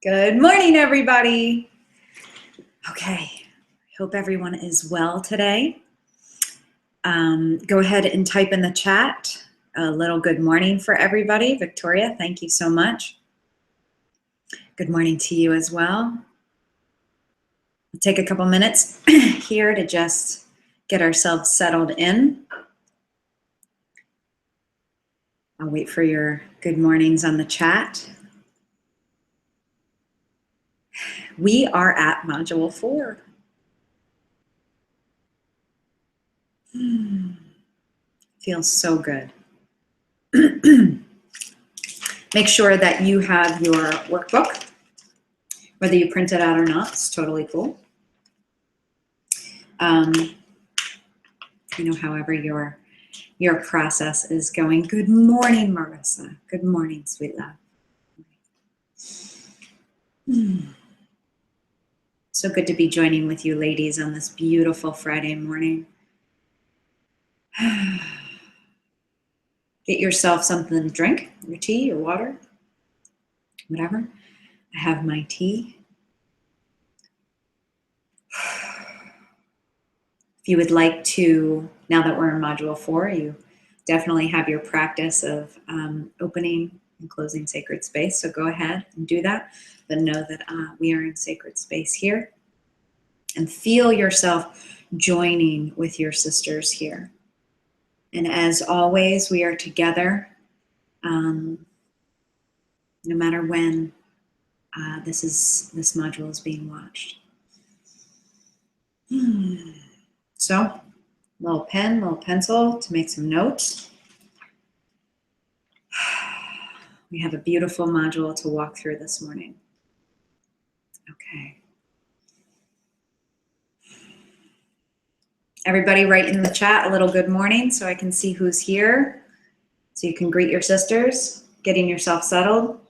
Good morning, everybody. Okay, hope everyone is well today. Go ahead and type in the chat a little good morning for everybody. Victoria, thank you so much. Good morning to you as well. We'll take a couple minutes here to just get ourselves settled in. I'll wait for your good mornings on the chat. We are at Module 4. Feels so good. Make sure that you have your workbook, whether you print it out or not. It's totally cool. However your process is going. Good morning, Marissa. Good morning, sweet love. So good to be joining with you ladies on this beautiful Friday morning. Get yourself something to drink, your tea, your water, whatever. I have my tea. If you would like to, now that we're in Module 4, you definitely have your practice of opening and closing sacred space. So go ahead and do that. But know that we are in sacred space here. And feel yourself joining with your sisters here. And as always, we are together, no matter when this module is being watched. So, little pen, little pencil to make some notes. We have a beautiful module to walk through this morning. Okay. Everybody write in the chat a little good morning so I can see who's here. So you can greet your sisters, getting yourself settled.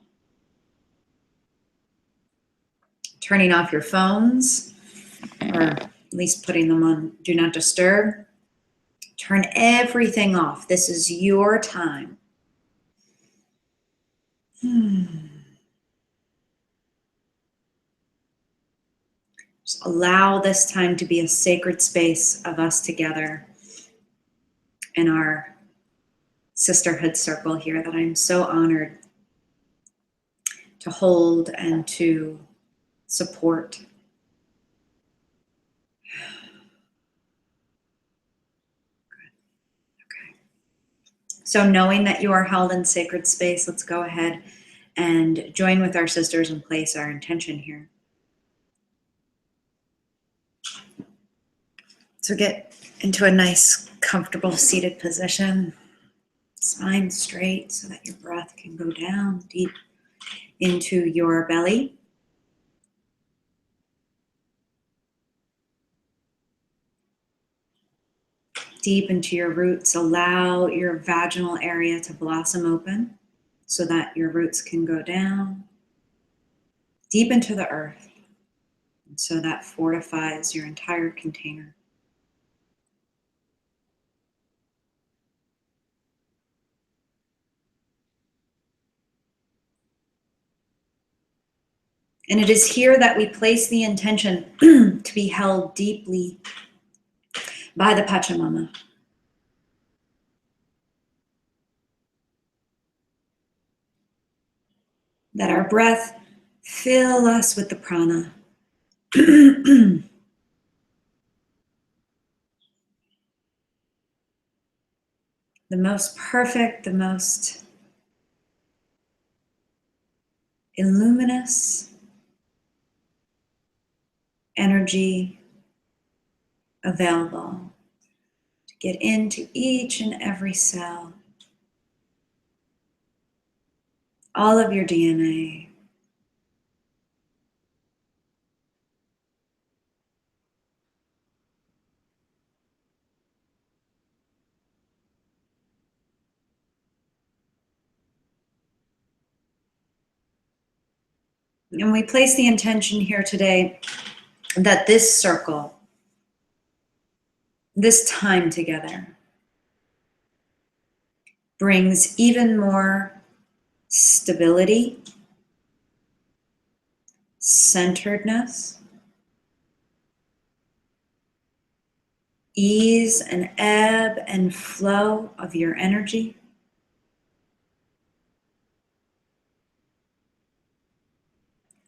Turning off your phones, or at least putting them on Do Not Disturb. Turn everything off. This is your time. Just allow this time to be a sacred space of us together in our sisterhood circle here that I'm so honored to hold and to support. Okay. So knowing that you are held in sacred space, let's go ahead and join with our sisters and place our intention here. So get into a nice, comfortable seated position. Spine straight so that your breath can go down deep into your belly. Deep into your roots. Allow your vaginal area to blossom open so that your roots can go down deep into the earth. And so that fortifies your entire container. And it is here that we place the intention to be held deeply by the Pachamama. That our breath fill us with the prana. The most perfect, the most illuminous energy available to get into each and every cell, all of your DNA. And we place the intention here today that this circle, this time together, brings even more stability, centeredness, ease and ebb and flow of your energy.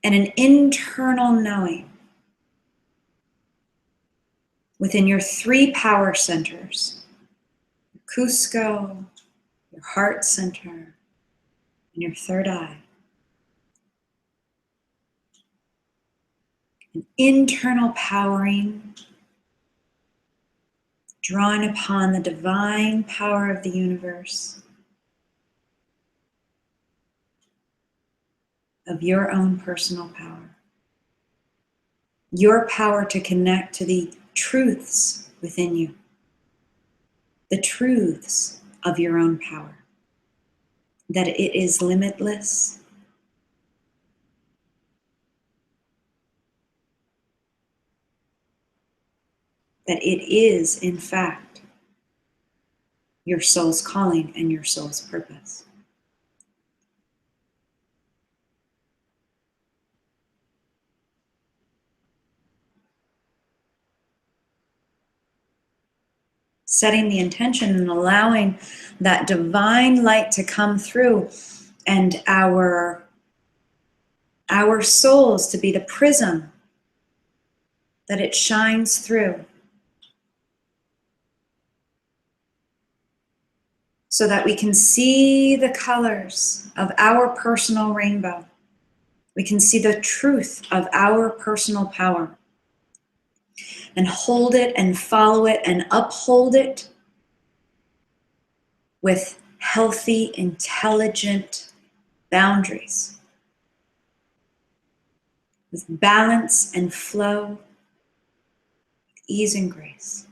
And an internal knowing within your 3 power centers, your Cusco, your heart center, and your third eye. An internal powering, drawing upon the divine power of the universe, of your own personal power. Your power to connect to the truths within you, the truths of your own power, that it is limitless, that it is, in fact, your soul's calling and your soul's purpose. Setting the intention and allowing that divine light to come through, and our souls to be the prism that it shines through, so that we can see the colors of our personal rainbow. We can see the truth of our personal power and hold it and follow it and uphold it with healthy, intelligent boundaries, with balance and flow, ease and grace.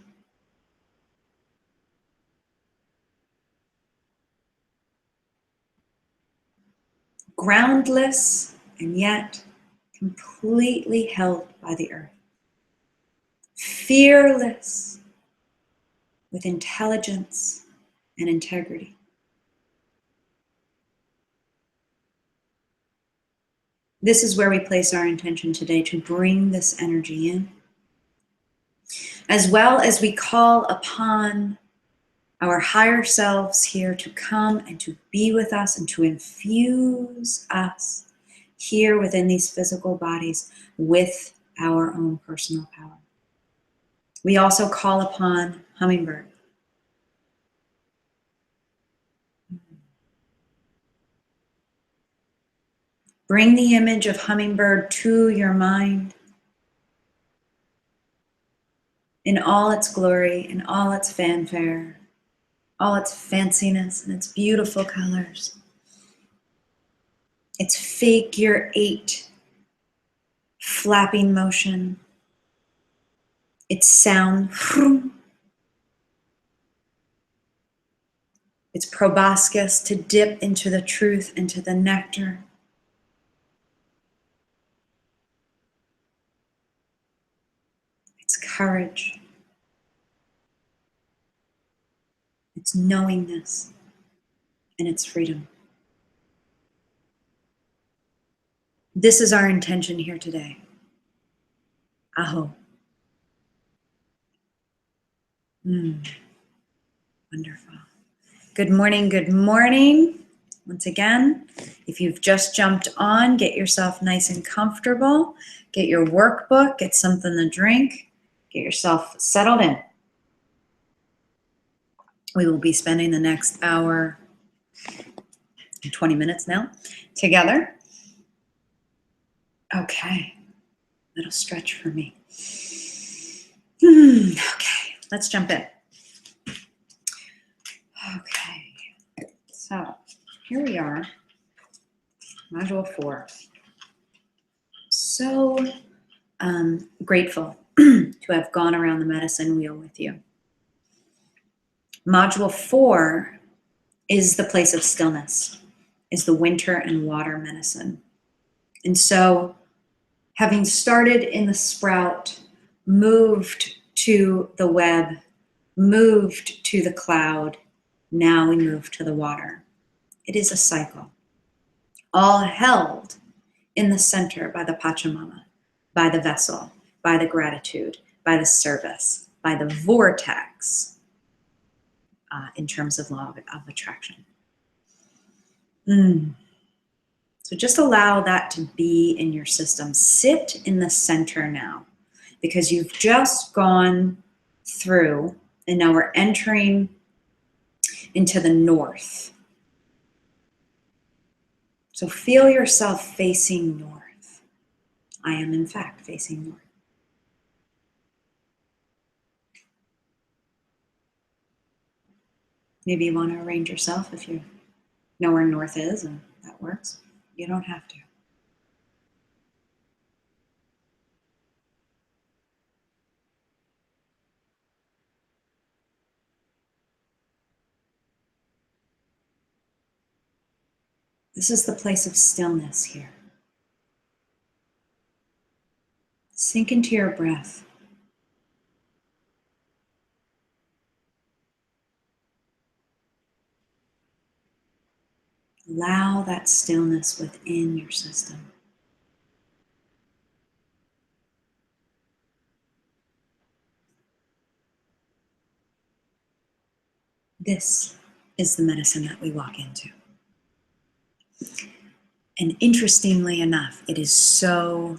Groundless and yet completely held by the earth. Fearless with intelligence and integrity. This is where we place our intention today, to bring this energy in, as well as we call upon our higher selves here to come and to be with us and to infuse us here within these physical bodies with our own personal power. We also call upon Hummingbird. Bring the image of Hummingbird to your mind in all its glory, in all its fanfare, all its fanciness and its beautiful colors. Its figure 8 flapping motion, its sound, its proboscis to dip into the truth, into the nectar. Its courage, its knowingness, and its freedom. This is our intention here today. Aho. Wonderful. Good morning, good morning. Once again, if you've just jumped on, get yourself nice and comfortable. Get your workbook, get something to drink, get yourself settled in. We will be spending the next hour and 20 minutes now together. Okay, little stretch for me. Okay, let's jump in. Okay, so here we are, module 4. So grateful to have gone around the medicine wheel with you. Module 4 is the place of stillness, is the winter and water medicine. And so having started in the sprout, moved to the web, moved to the cloud, now we move to the water. It is a cycle, all held in the center by the Pachamama, by the vessel, by the gratitude, by the service, by the vortex, in terms of law of attraction. So just allow that to be in your system. Sit in the center now, because you've just gone through, and now we're entering into the north. So feel yourself facing north. I am, in fact, facing north. Maybe you want to arrange yourself if you know where north is and that works. You don't have to. This is the place of stillness here. Sink into your breath. Allow that stillness within your system. This is the medicine that we walk into. And interestingly enough, it is so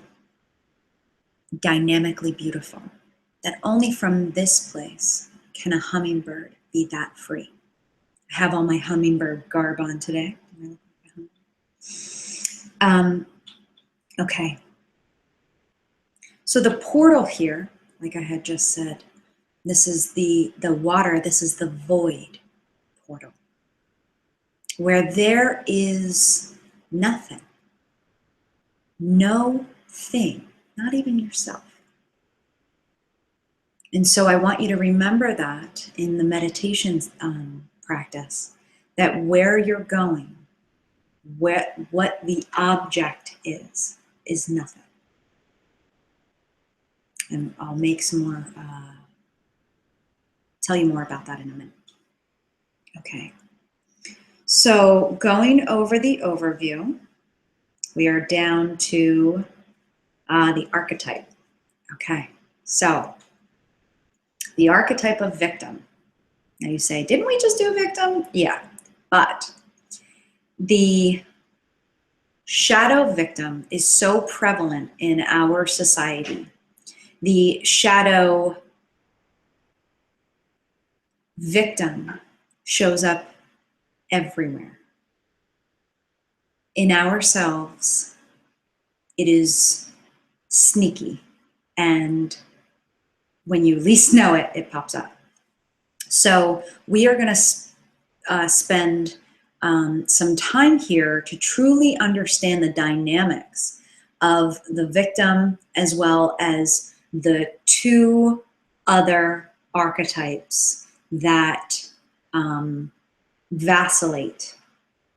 dynamically beautiful that only from this place can a hummingbird be that free. I have all my hummingbird garb on today. Okay. So the portal here, like I had just said, this is the water, this is the void portal, where there is nothing, no thing, not even yourself. And so I want you to remember that in the meditation practice, that where you're going, what the object is nothing. And I'll make some more, tell you more about that in a minute. Okay. So going over the overview, we are down to the archetype. Okay. So the archetype of victim. Now you say, didn't we just do victim? Yeah, but the shadow victim is so prevalent in our society. The shadow victim shows up everywhere. In ourselves, it is sneaky, and when you least know it, it pops up. So we are going to spend some time here to truly understand the dynamics of the victim as well as the two other archetypes that vacillate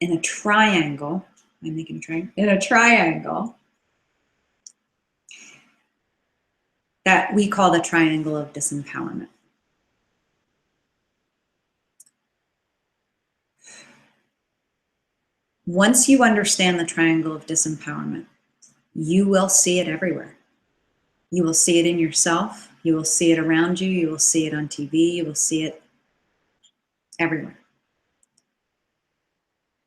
in a triangle. I'm making a triangle. In a triangle that we call the triangle of disempowerment. Once you understand the triangle of disempowerment, you will see it everywhere. You will see it in yourself. You will see it around you. You will see it on TV. You will see it everywhere.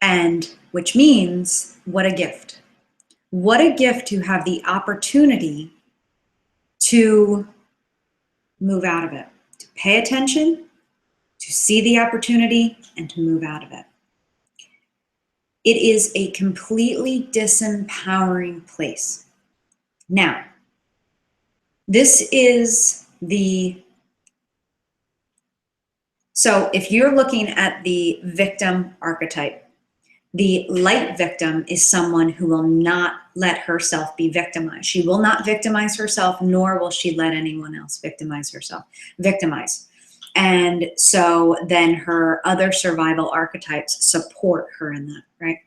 And which means, what a gift. What a gift to have the opportunity to move out of it, to pay attention, to see the opportunity, and to move out of it. It is a completely disempowering place. Now, this is so if you're looking at the victim archetype, the light victim is someone who will not let herself be victimized. She will not victimize herself, nor will she let anyone else victimize. And so then her other survival archetypes support her in that, right?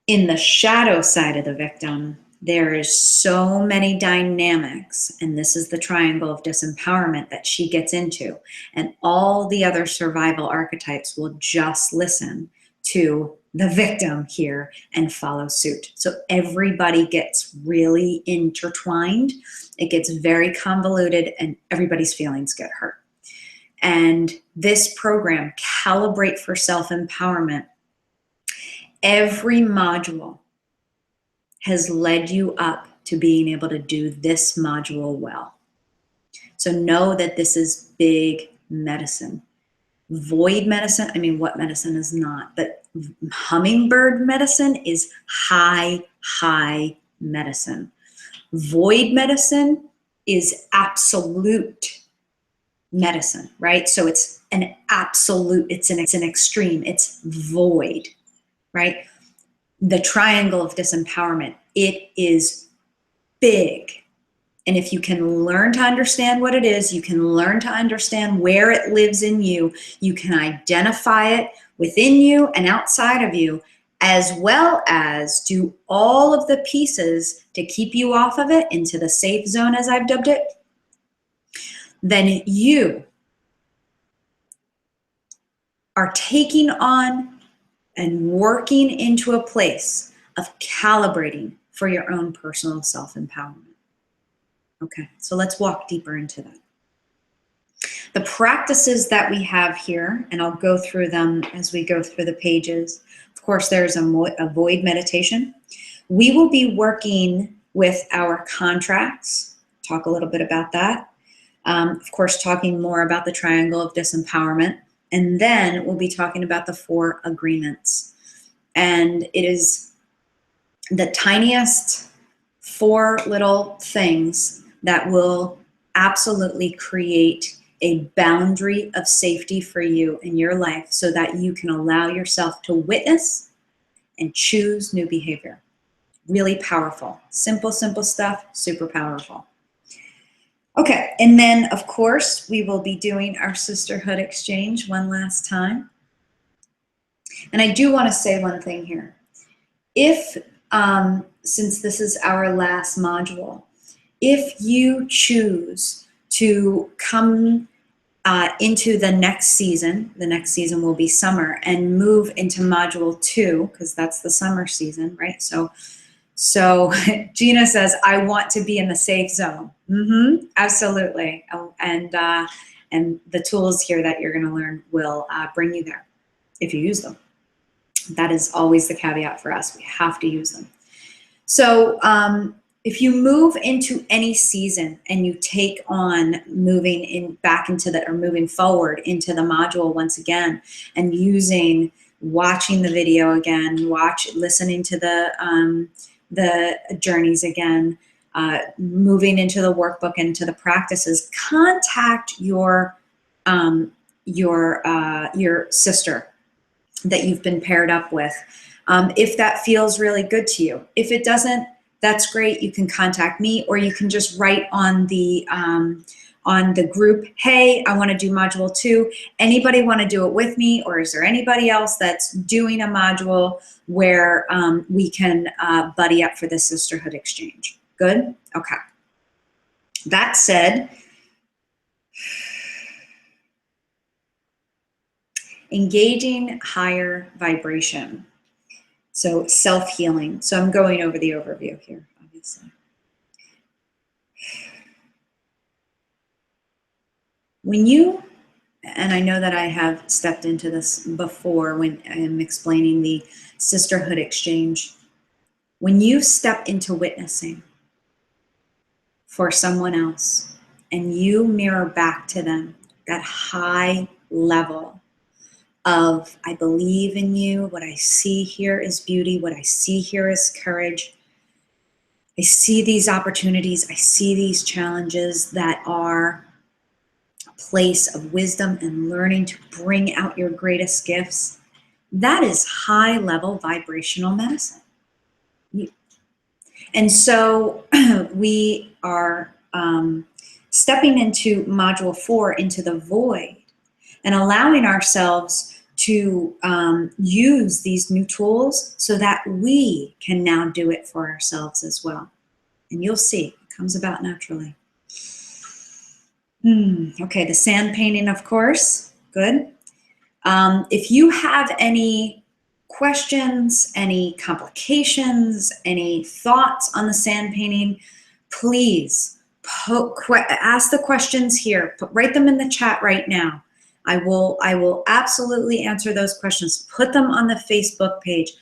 In the shadow side of the victim, there is so many dynamics, and this is the triangle of disempowerment that she gets into, and all the other survival archetypes will just listen to the victim here and follow suit. So everybody gets really intertwined. It gets very convoluted and everybody's feelings get hurt. And this program, Calibrate for Self-Empowerment, every module has led you up to being able to do this module well. So know that this is big medicine. Void medicine, I mean, what medicine is not? But hummingbird medicine is high medicine. Void medicine is absolute medicine, right? So it's an absolute, it's an extreme, it's void, right? The triangle of disempowerment, it is big. And if you can learn to understand what it is, you can learn to understand where it lives in you, you can identify it within you and outside of you, as well as do all of the pieces to keep you off of it into the safe zone, as I've dubbed it, then you are taking on and working into a place of calibrating for your own personal self-empowerment. Okay, so let's walk deeper into that. The practices that we have here, and I'll go through them as we go through the pages. Of course, there's a void meditation. We will be working with our contracts, talk a little bit about that. Of course, talking more about the triangle of disempowerment. And then we'll be talking about the 4 agreements. And it is the tiniest 4 little things that will absolutely create a boundary of safety for you in your life so that you can allow yourself to witness and choose new behavior. Really powerful. Simple stuff, super powerful. Okay, and then of course, we will be doing our sisterhood exchange one last time. And I do want to say one thing here. If, since this is our last module, if you choose to come into the next season will be summer, and move into module 2, because that's the summer season, right? So Gina says, I want to be in the safe zone. Absolutely. And the tools here that you're going to learn will bring you there if you use them. That is always the caveat for us. We have to use them. So if you move into any season and you take on moving forward into the module once again, and watching the video again, listening to the journeys again, moving into the workbook, into the practices, contact your sister that you've been paired up with, if that feels really good to you. If it doesn't, that's great. You can contact me, or you can just write on the group, hey, I want to do module 2. Anybody want to do it with me, or is there anybody else that's doing a module where we can buddy up for the sisterhood exchange? Good? Okay. That said, engaging higher vibration. So self-healing. So I'm going over the overview here, obviously. And I know that I have stepped into this before when I'm explaining the sisterhood exchange. When you step into witnessing for someone else and you mirror back to them that high level of, I believe in you, what I see here is beauty, what I see here is courage, I see these opportunities, I see these challenges that are a place of wisdom and learning to bring out your greatest gifts. That is high level vibrational medicine. And so we are stepping into module 4, into the void, and allowing ourselves to use these new tools so that we can now do it for ourselves as well. And you'll see, it comes about naturally. Okay, the sand painting, of course, good. If you have any questions, any complications, any thoughts on the sand painting, please ask the questions here. Write them in the chat right now. I will absolutely answer those questions. Put them on the Facebook page.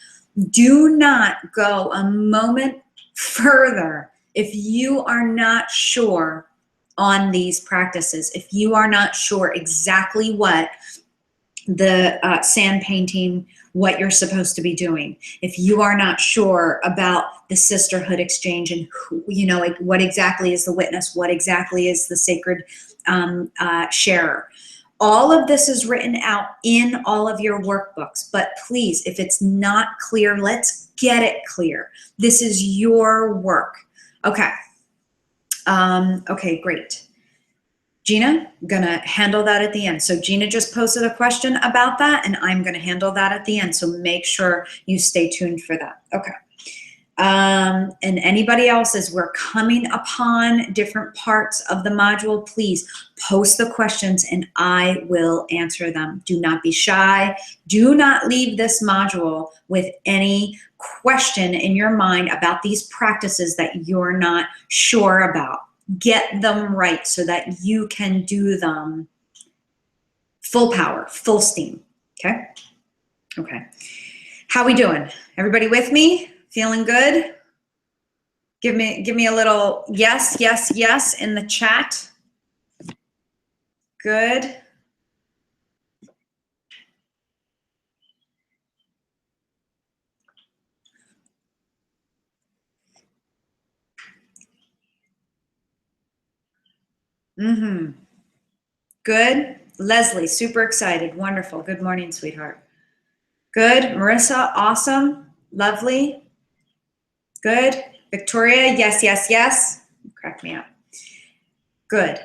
Do not go a moment further if you are not sure on these practices, if you are not sure exactly what the sand painting, what you're supposed to be doing, if you are not sure about the sisterhood exchange and who, you know, like what exactly is the witness, what exactly is the sacred sharer. All of this is written out in all of your workbooks, but please, if it's not clear, let's get it clear. This is your work. Okay. Okay, great. Gina, I'm gonna handle that at the end. So Gina just posted a question about that, and I'm gonna handle that at the end. So make sure you stay tuned for that. Okay. And anybody else, as we're coming upon different parts of the module, please post the questions and I will answer them. Do not be shy. Do not leave this module with any question in your mind about these practices that you're not sure about. Get them right so that you can do them full power, full steam. Okay? Okay. How we doing? Everybody with me? Feeling good? Give me a little yes, yes, yes in the chat. Good. Mm-hmm. Good. Leslie, super excited. Wonderful. Good morning, sweetheart. Good. Marissa, awesome. Lovely. Good. Victoria, yes, yes, yes. Crack me up. Good.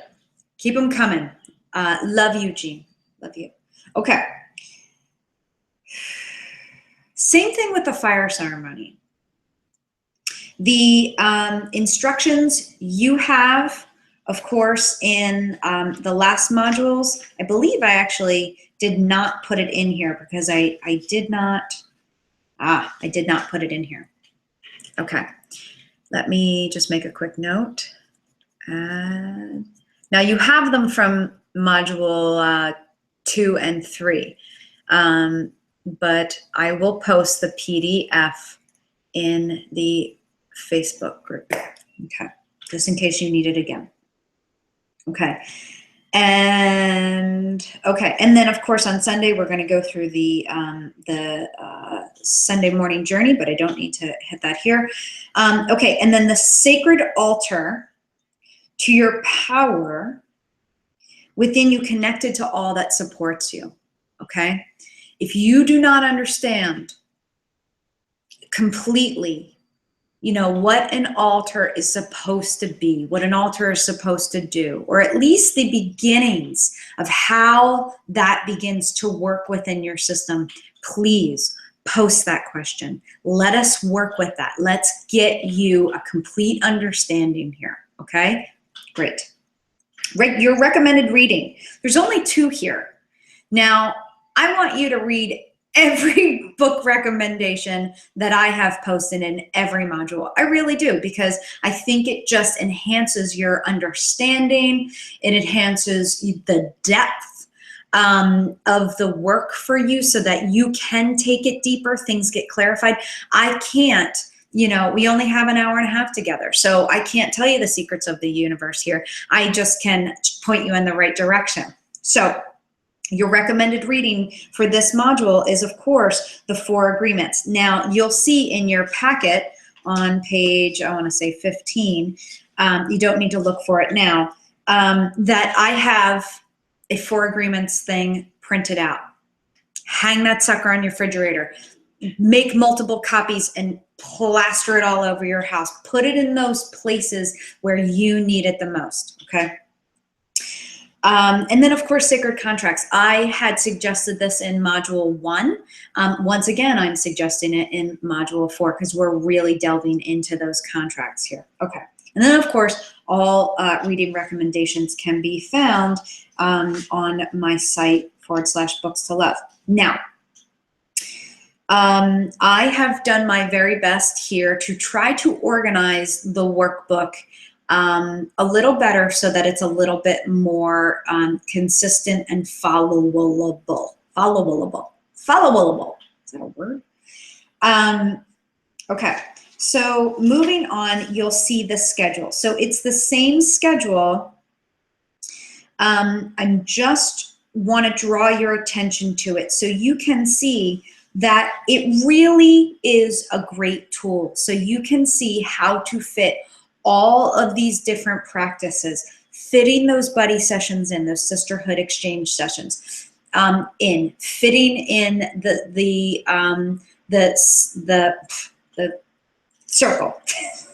Keep them coming. Love you, Jean. Love you. Okay. Same thing with the fire ceremony. The instructions you have, of course, in the last modules, I believe I actually did not put it in here because I did not put it in here. Okay, let me just make a quick note. Now you have them from module 2 and 3, but I will post the PDF in the Facebook group. Okay, just in case you need it again. Okay, and then of course on Sunday we're going to go through the Sunday morning journey, but I don't need to hit that here. Okay, and then the sacred altar to your power within you, connected to all that supports you. Okay, if you do not understand completely, you know, what an altar is supposed to be, what an altar is supposed to do, or at least the beginnings of how that begins to work within your system, please post that question. Let us work with that. Let's get you a complete understanding here, okay? Great. Your recommended reading. There's only 2 here. Now, I want you to read every book recommendation that I have posted in every module. I really do, because I think it just enhances your understanding. It enhances the depth of the work for you so that you can take it deeper. Things get clarified. I can't, you know, we only have an hour and a half together, so I can't tell you the secrets of the universe here. I just can point you in the right direction. So your recommended reading for this module is, of course, the 4 agreements. Now, you'll see in your packet on page, I want to say 15, you don't need to look for it now, that I have a 4 agreements thing printed out. Hang that sucker on your refrigerator. Make multiple copies and plaster it all over your house. Put it in those places where you need it the most, okay? And then, of course, sacred contracts. I had suggested this in module 1. Once again, I'm suggesting it in module 4 because we're really delving into those contracts here. Okay. And then, of course, all reading recommendations can be found on my site /books to love. Now, I have done my very best here to try to organize the workbook a little better so that it's a little bit more consistent and followable. Followable. Is that a word? Okay, so moving on, you'll see the schedule. So it's the same schedule. I just want to draw your attention to it so you can see that it really is a great tool. So you can see how to fit all of these different practices, fitting those buddy sessions in, those sisterhood exchange sessions fitting in the circle,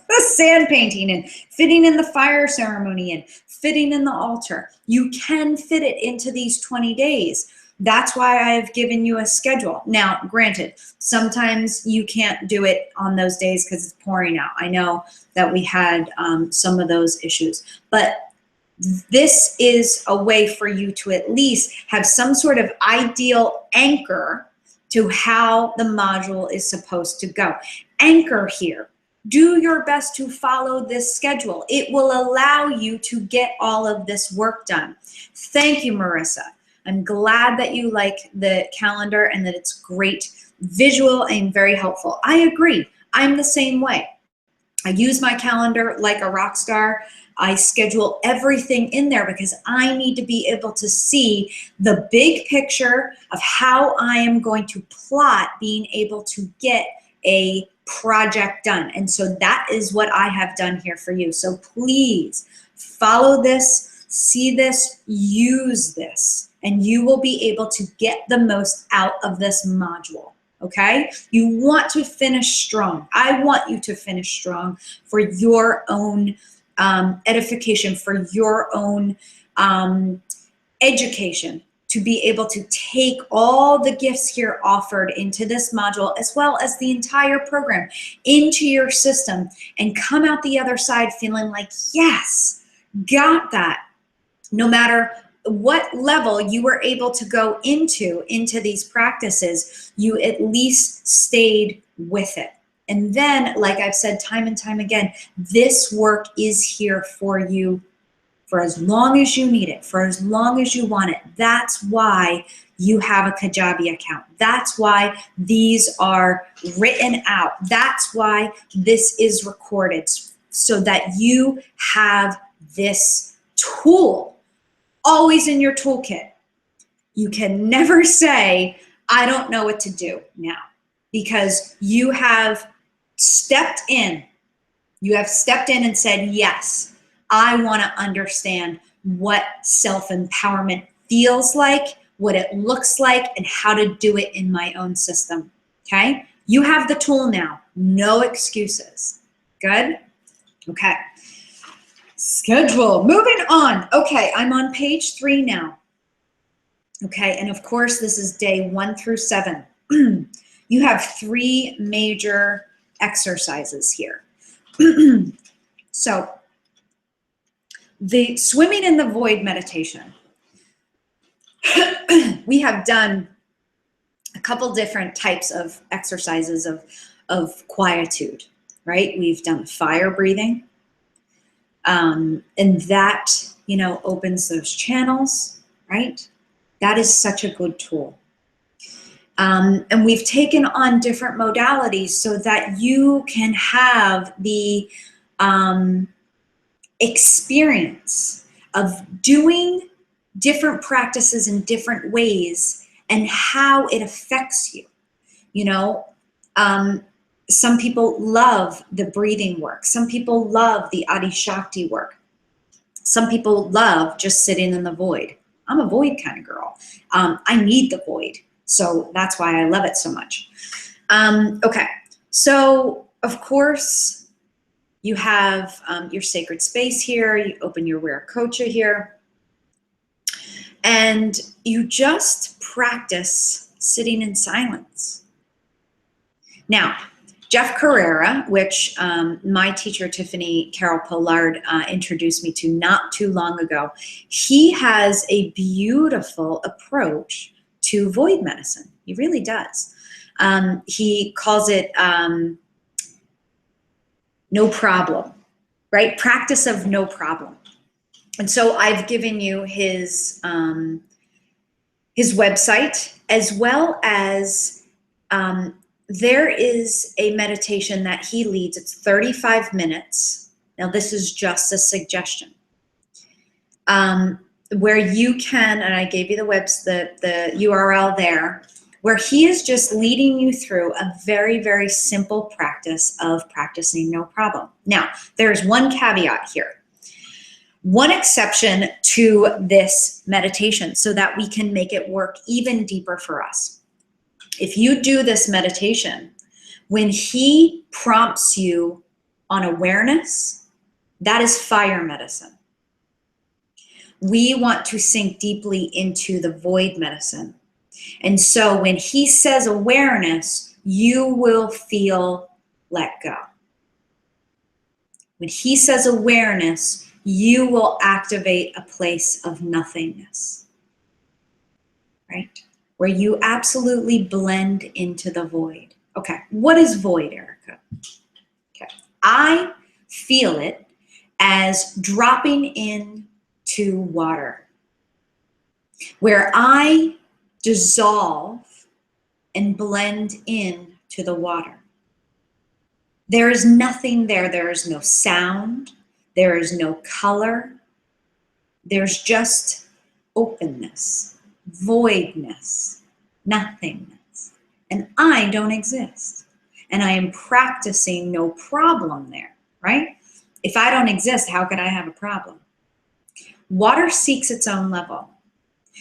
the sand painting in, fitting in the fire ceremony in, fitting in the altar. You can fit it into these 20 days. That's why I've given you a schedule. Now, granted, sometimes you can't do it on those days because it's pouring out. I know that we had some of those issues, but this is a way for you to at least have some sort of ideal anchor to how the module is supposed to go. Anchor here. Do your best to follow this schedule. It will allow you to get all of this work done. Thank you, Marissa. I'm glad that you like the calendar and that it's great, visual and very helpful. I agree. I'm the same way. I use my calendar like a rock star. I schedule everything in there because I need to be able to see the big picture of how I am going to plot being able to get a project done. And so that is what I have done here for you. So please follow this, see this, use this, and you will be able to get the most out of this module. Okay? You want to finish strong. I want you to finish strong for your own edification, for your own education, to be able to take all the gifts here offered into this module, as well as the entire program, into your system and come out the other side feeling like, yes, got that. No matter what level you were able to go into these practices, you at least stayed with it. And then, like I've said time and time again, this work is here for you for as long as you need it, for as long as you want it. That's why you have a Kajabi account. That's why these are written out. That's why this is recorded, so that you have this tool always in your toolkit. You can never say, I don't know what to do now, because you have stepped in. You have stepped in and said, yes, I want to understand what self-empowerment feels like, what it looks like, and how to do it in my own system. Okay? You have the tool now. No excuses. Good? Okay. Schedule. Moving on. Okay, I'm on page 3 now. Okay, and of course, this is day 1 through 7. You have 3 major exercises here. So, the swimming in the void meditation. We have done a couple different types of exercises of quietude, right? We've done fire breathing, and that, you know, opens those channels, right? That is such a good tool. And we've taken on different modalities so that you can have the experience of doing different practices in different ways and how it affects you. You know, some people love the breathing work. Some people love the Adi Shakti work. Some people love just sitting in the void. I'm a void kind of girl. I need the void. So that's why I love it so much. Okay, so of course, you have your sacred space here. You open your Viracocha here. And you just practice sitting in silence. Now, Jeff Carrera, which my teacher, Tiffany Carol Pollard, introduced me to not too long ago, he has a beautiful approach to void medicine. He really does. He calls it no problem, right? Practice of no problem. And so I've given you his website, as well as there is a meditation that he leads. It's 35 minutes. Now, this is just a suggestion. Where you can, and I gave you the URL there, where he is just leading you through a very, very simple practice of practicing no problem. Now, there's one caveat here. One exception to this meditation so that we can make it work even deeper for us. If you do this meditation, when he prompts you on awareness, that is fire medicine. We want to sink deeply into the void medicine. And so when he says awareness, you will feel let go. When he says awareness, you will activate a place of nothingness, right? Where you absolutely blend into the void. Okay, what is void, Erica? Okay, I feel it as dropping into water, where I dissolve and blend in to the water. There is nothing there. There is no sound. There is no color. There's just openness, voidness, nothingness. And I don't exist. And I am practicing no problem there, right? If I don't exist, how could I have a problem? Water seeks its own level.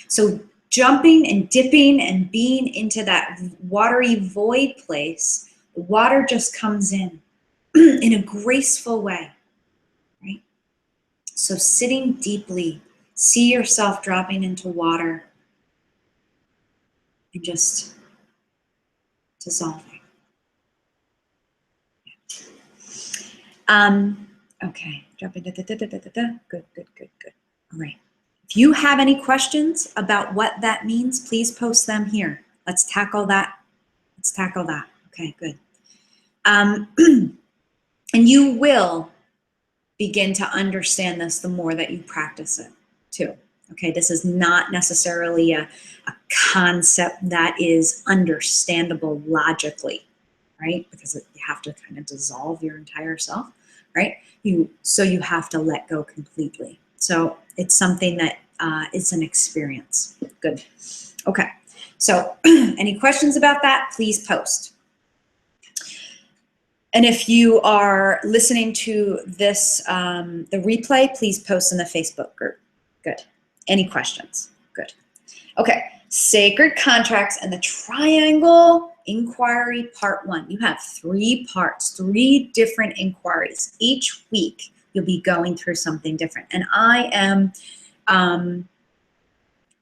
So jumping and dipping and being into that watery void place, the water just comes in a graceful way, right? So sitting deeply, see yourself dropping into water and just dissolving. Okay, jumping. Good. All right. If you have any questions about what that means, please post them here. Let's tackle that. Okay, good. And you will begin to understand this the more that you practice it too. Okay, this is not necessarily a concept that is understandable logically, right? Because you have to kind of dissolve your entire self, right? So you have to let go completely. So it's something that it's an experience. Good. Okay. So any questions about that, please post. And if you are listening to this, the replay, please post in the Facebook group. Good. Any questions? Good. Okay. Sacred contracts and the triangle inquiry part 1. You have 3 parts, 3 different inquiries. Each week you'll be going through something different. And I am,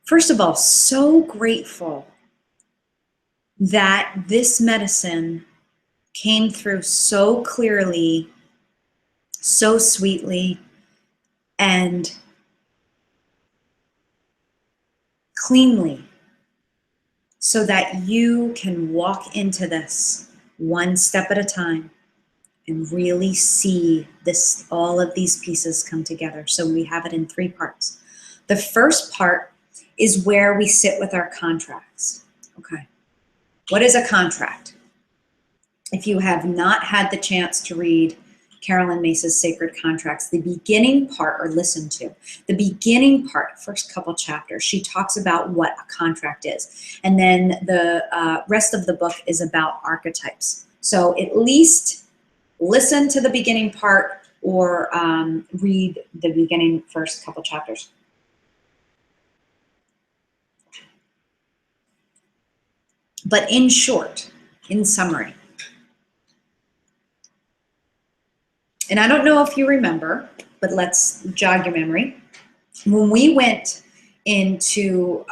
first of all, so grateful that this medicine came through so clearly, so sweetly, and cleanly, so that you can walk into this one step at a time and really see this, all of these pieces come together. So we have it in 3 parts. The first part is where we sit with our contracts. Okay. What is a contract? If you have not had the chance to read Carolyn Mace's Sacred Contracts, the beginning part, or listen to the beginning part, first couple chapters, she talks about what a contract is. And then the rest of the book is about archetypes. So at least listen to the beginning part or read the beginning first couple chapters. But in short, in summary, and I don't know if you remember, but let's jog your memory. When we went into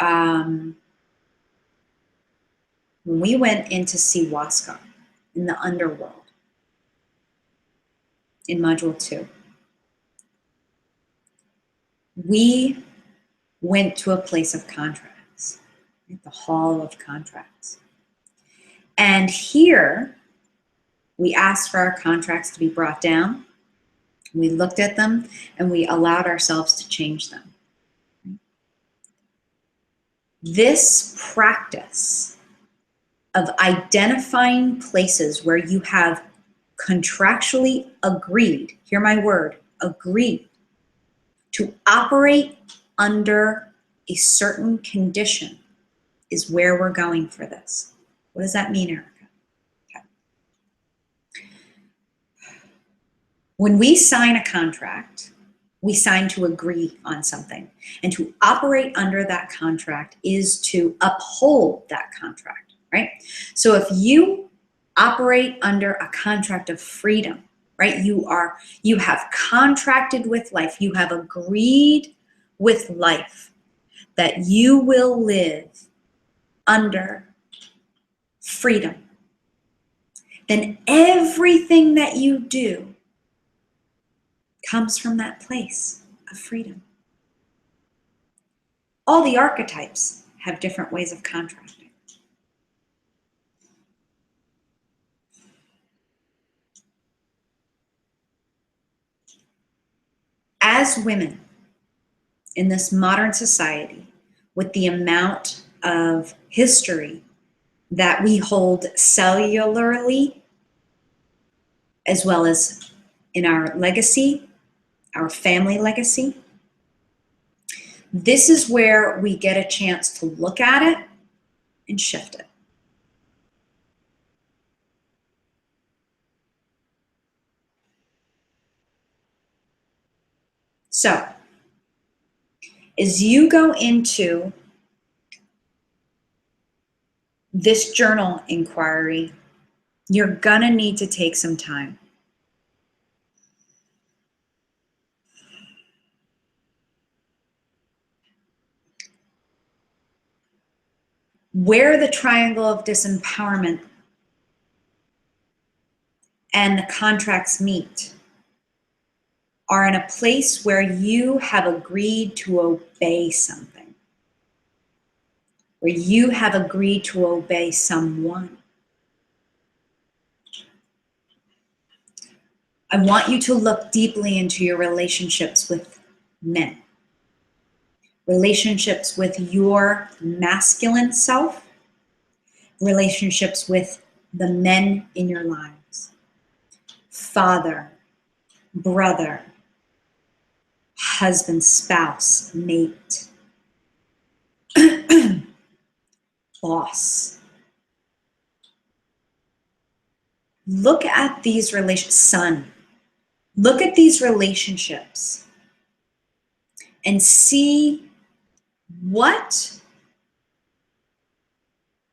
Siwaska in the underworld in module 2, we went to a place of contracts, the hall of contracts. And here, we asked for our contracts to be brought down. We looked at them and we allowed ourselves to change them. This practice of identifying places where you have contractually agreed, hear my word, agreed, to operate under a certain condition is where we're going for this. What does that mean, Erica? Okay. When we sign a contract, we sign to agree on something. And to operate under that contract is to uphold that contract, right? So if you operate under a contract of freedom, right? You have contracted with life. You have agreed with life that you will live under freedom. Then everything that you do comes from that place of freedom. All the archetypes have different ways of contracting. As women in this modern society, with the amount of history that we hold cellularly, as well as in our legacy, our family legacy, this is where we get a chance to look at it and shift it. So, as you go into this journal inquiry, you're gonna need to take some time. Where the triangle of disempowerment and the contracts meet are in a place where you have agreed to obey something, where you have agreed to obey someone. I want you to look deeply into your relationships with men, relationships with your masculine self, relationships with the men in your lives, father, brother, husband, spouse, mate, boss. Look at these relationships, son. Look at these relationships and see what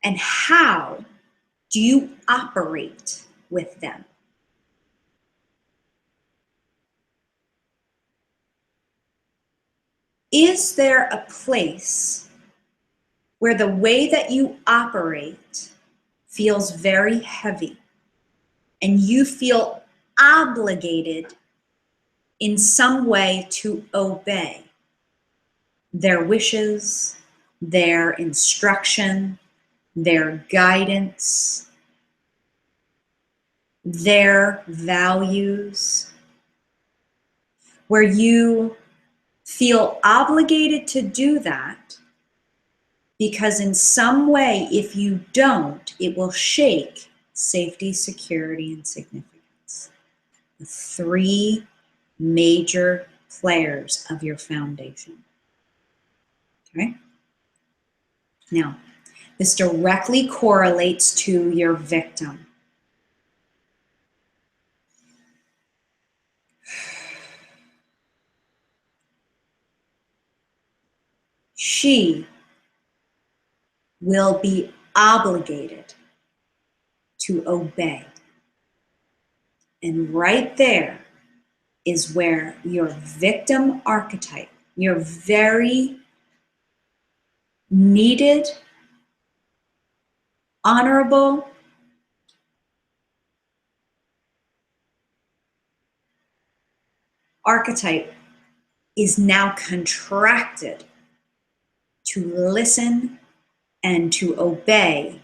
and how do you operate with them. Is there a place where the way that you operate feels very heavy and you feel obligated in some way to obey their wishes, their instruction, their guidance, their values, where you feel obligated to do that because in some way, if you don't, it will shake safety, security, and significance. The three major players of your foundation. Okay? Now, this directly correlates to your victim. She will be obligated to obey. And right there is where your victim archetype, your very needed, honorable, archetype is now contracted to listen and to obey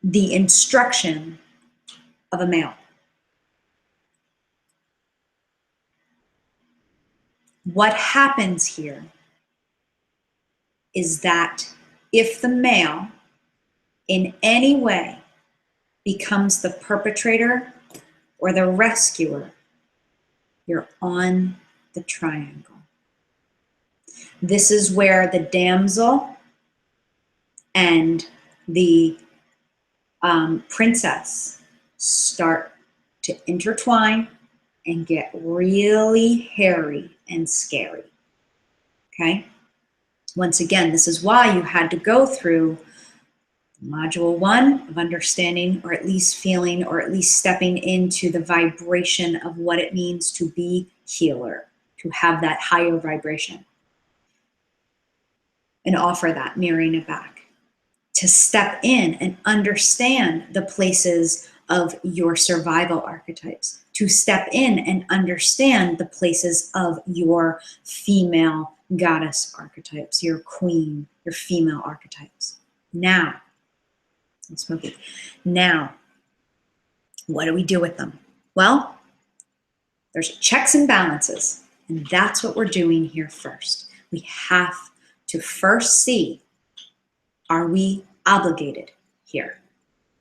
the instruction of a male. What happens here is that if the male in any way becomes the perpetrator or the rescuer, you're on the triangle. This is where the damsel and the princess start to intertwine and get really hairy and scary. Okay? Once again, this is why you had to go through module 1 of understanding, or at least feeling, or at least stepping into the vibration of what it means to be healer, to have that higher vibration, and offer that, mirroring it back, to step in and understand the places of your survival archetypes, to step in and understand the places of your female goddess archetypes, your queen, your female archetypes. Now, smoky. Now, what do we do with them? Well, there's checks and balances, and that's what we're doing here first. We have to first see, are we obligated here,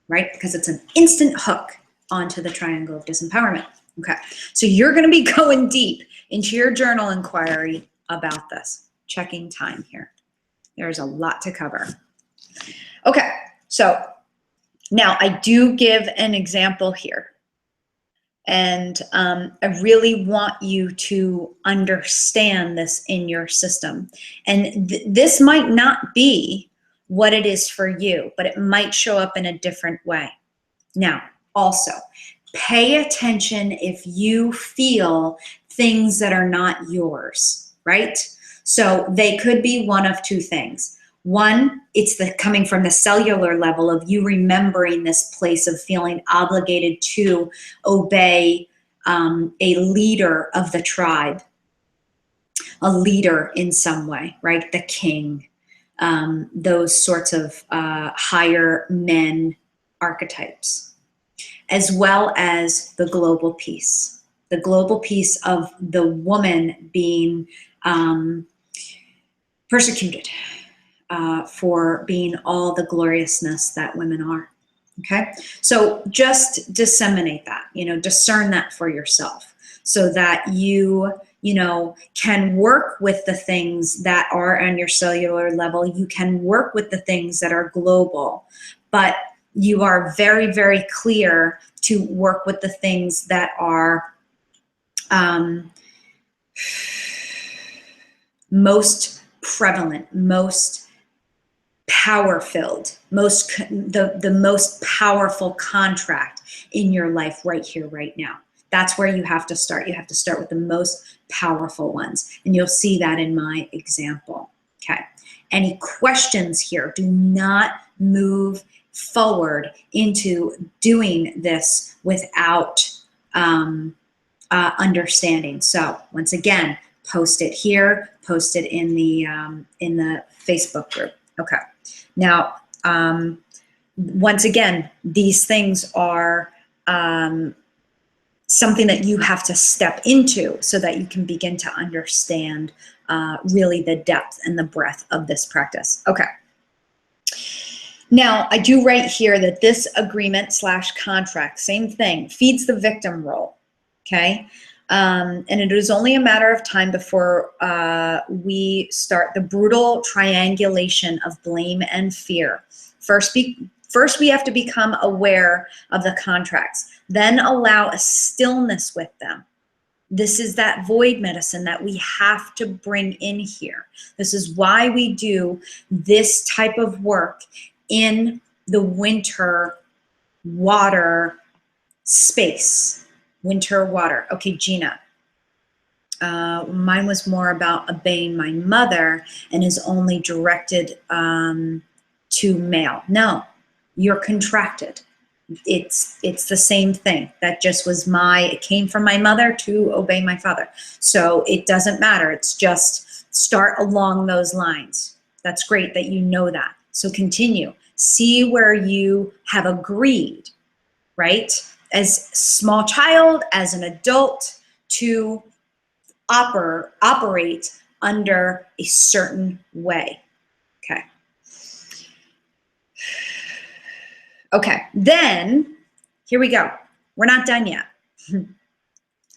right? Because it's an instant hook onto the triangle of disempowerment. Okay, so you're going to be going deep into your journal inquiry about this. Checking time here. There's a lot to cover. Okay, so now I do give an example here. And I really want you to understand this in your system. And this might not be what it is for you, but it might show up in a different way. Now, also, pay attention if you feel things that are not yours, right? So they could be one of two things. One, it's coming from the cellular level of you remembering this place of feeling obligated to obey a leader of the tribe, a leader in some way, right? The king, those sorts of higher men archetypes, as well as the global piece of the woman being persecuted. For being all the gloriousness that women are. Okay, so just disseminate that, discern that for yourself, so that you can work with the things that are on your cellular level. You can work with the things that are global, but you are very, very clear to work with the things that are most prevalent, most power-filled, the most powerful contract in your life right here, right now. That's where you have to start. You have to start with the most powerful ones. And you'll see that in my example. Okay. Any questions here? Do not move forward into doing this without understanding. So once again, post it here, post it in the Facebook group. Okay. Now, once again, these things are something that you have to step into so that you can begin to understand really the depth and the breadth of this practice. Okay. Now, I do write here that this agreement/contract, same thing, feeds the victim role. Okay. And it is only a matter of time before we start the brutal triangulation of blame and fear. First, we have to become aware of the contracts, then allow a stillness with them. This is that void medicine that we have to bring in here. This is why we do this type of work in the winter water space. Winter water. Okay, Gina. Mine was more about obeying my mother and is only directed to male. No, you're contracted. It's the same thing. That just was it came from my mother to obey my father. So it doesn't matter. It's just start along those lines. That's great that you know that. So continue. See where you have agreed, right? As a small child, as an adult, to operate under a certain way. Okay. Okay, then here we go. We're not done yet.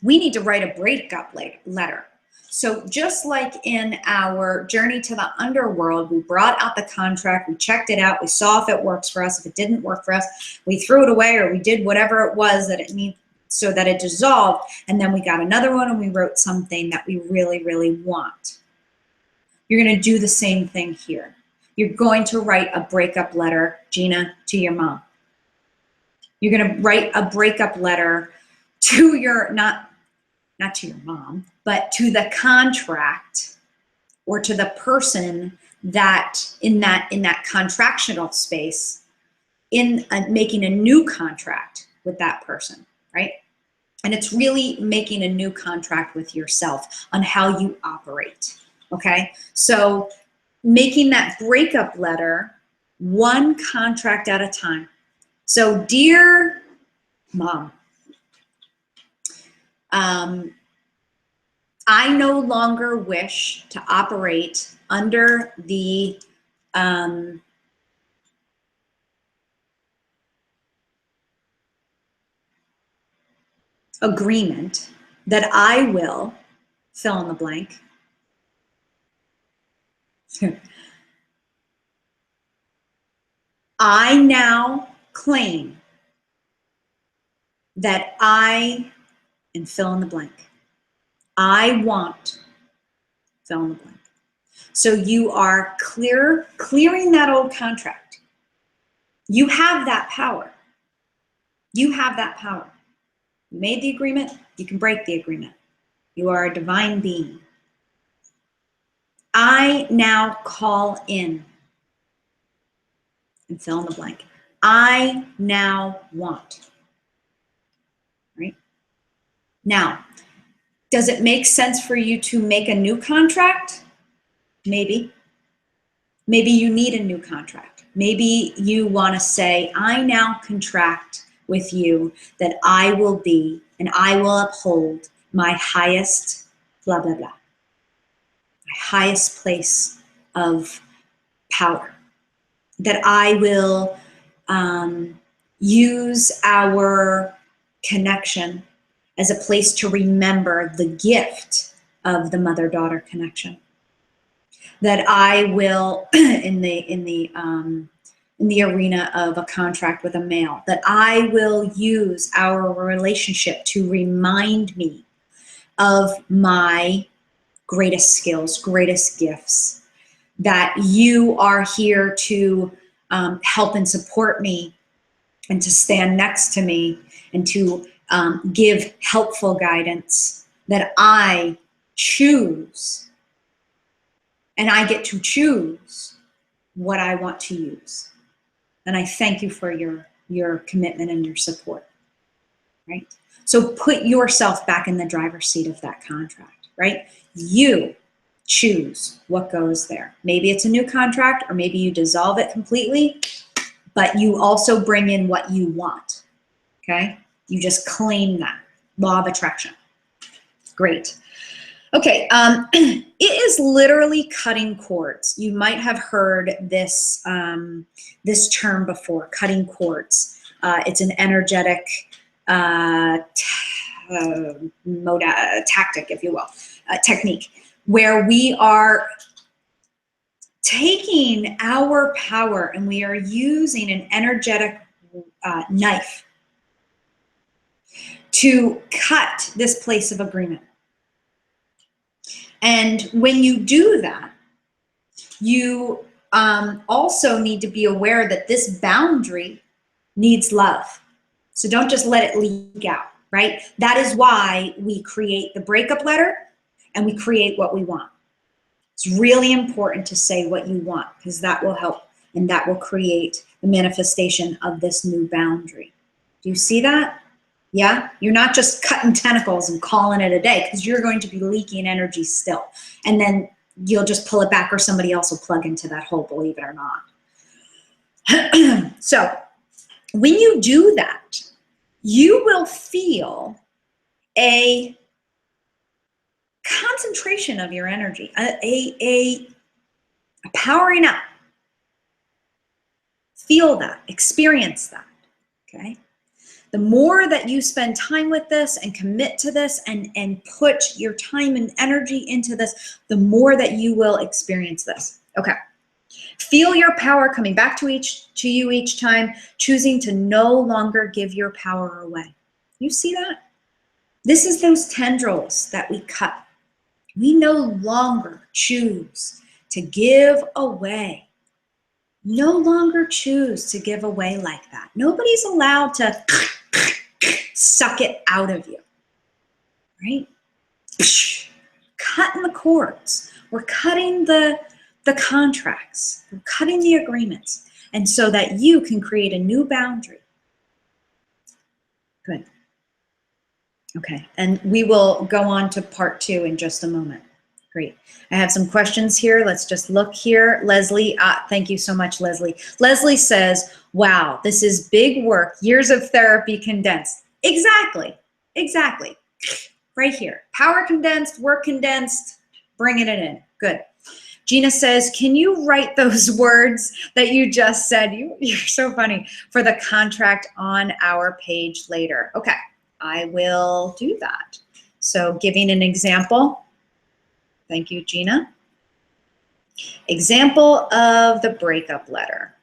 We need to write a breakup letter. So just like in our journey to the underworld, we brought out the contract, we checked it out, we saw if it works for us. If it didn't work for us, we threw it away, or we did whatever it was that it needed so that it dissolved. And then we got another one and we wrote something that we really, really want. You're going to do the same thing here. You're going to write a breakup letter, Gina, to your mom. You're going to write a breakup letter to your, not to your mom, but to the contract, or to the person that in that contractional space, in making a new contract with that person, right? And it's really making a new contract with yourself on how you operate, okay? So making that breakup letter one contract at a time. So dear mom, I no longer wish to operate under the agreement that I will fill in the blank. I now claim that I, and fill in the blank. I want, fill in the blank. So you are clearing that old contract. You have that power. You have that power. You made the agreement, you can break the agreement. You are a divine being. I now call in, and fill in the blank. I now want. Right? Now, does it make sense for you to make a new contract? Maybe. Maybe you need a new contract. Maybe you want to say, I now contract with you that I will be and I will uphold my highest blah, blah, blah. My highest place of power. That I will use our connection as a place to remember the gift of the mother-daughter connection. That I will, in the arena of a contract with a male, that I will use our relationship to remind me of my greatest skills, greatest gifts, that you are here to help and support me and to stand next to me and to give helpful guidance, that I choose, and I get to choose what I want to use. And I thank you for your commitment and your support, right? So put yourself back in the driver's seat of that contract, right? You choose what goes there. Maybe it's a new contract, or maybe you dissolve it completely, but you also bring in what you want, okay? You just claim that. Law of attraction. Great. Okay, it is literally cutting cords. You might have heard this, this term before, cutting cords. It's an energetic tactic, if you will, technique, where we are taking our power and we are using an energetic knife to cut this place of agreement. And when you do that, you also need to be aware that this boundary needs love. So don't just let it leak out, right? That is why we create the breakup letter and we create what we want. It's really important to say what you want, because that will help and that will create the manifestation of this new boundary. Do you see that? Yeah, you're not just cutting tentacles and calling it a day, because you're going to be leaking energy still. And then you'll just pull it back, or somebody else will plug into that hole, believe it or not. So when you do that, you will feel a concentration of your energy, a powering up. Feel that, experience that, okay? The more that you spend time with this and commit to this and put your time and energy into this, the more that you will experience this. Okay. Feel your power coming back to you each time, choosing to no longer give your power away. You see that? This is those tendrils that we cut. We no longer choose to give away. No longer choose to give away like that. Nobody's allowed to suck it out of you, right? Cutting the cords. We're cutting the contracts. We're cutting the agreements. And so that you can create a new boundary. Good. Okay, and we will go on to part 2 in just a moment. Great. I have some questions here. Let's just look here. Leslie, thank you so much, Leslie. Leslie says, wow, this is big work. Years of therapy condensed. Exactly. Exactly. Right here. Power condensed, work condensed, bringing it in. Good. Gina says, can you write those words that you just said? You're so funny. For the contract on our page later. Okay, I will do that. So giving an example. Thank you, Gina. Example of the breakup letter.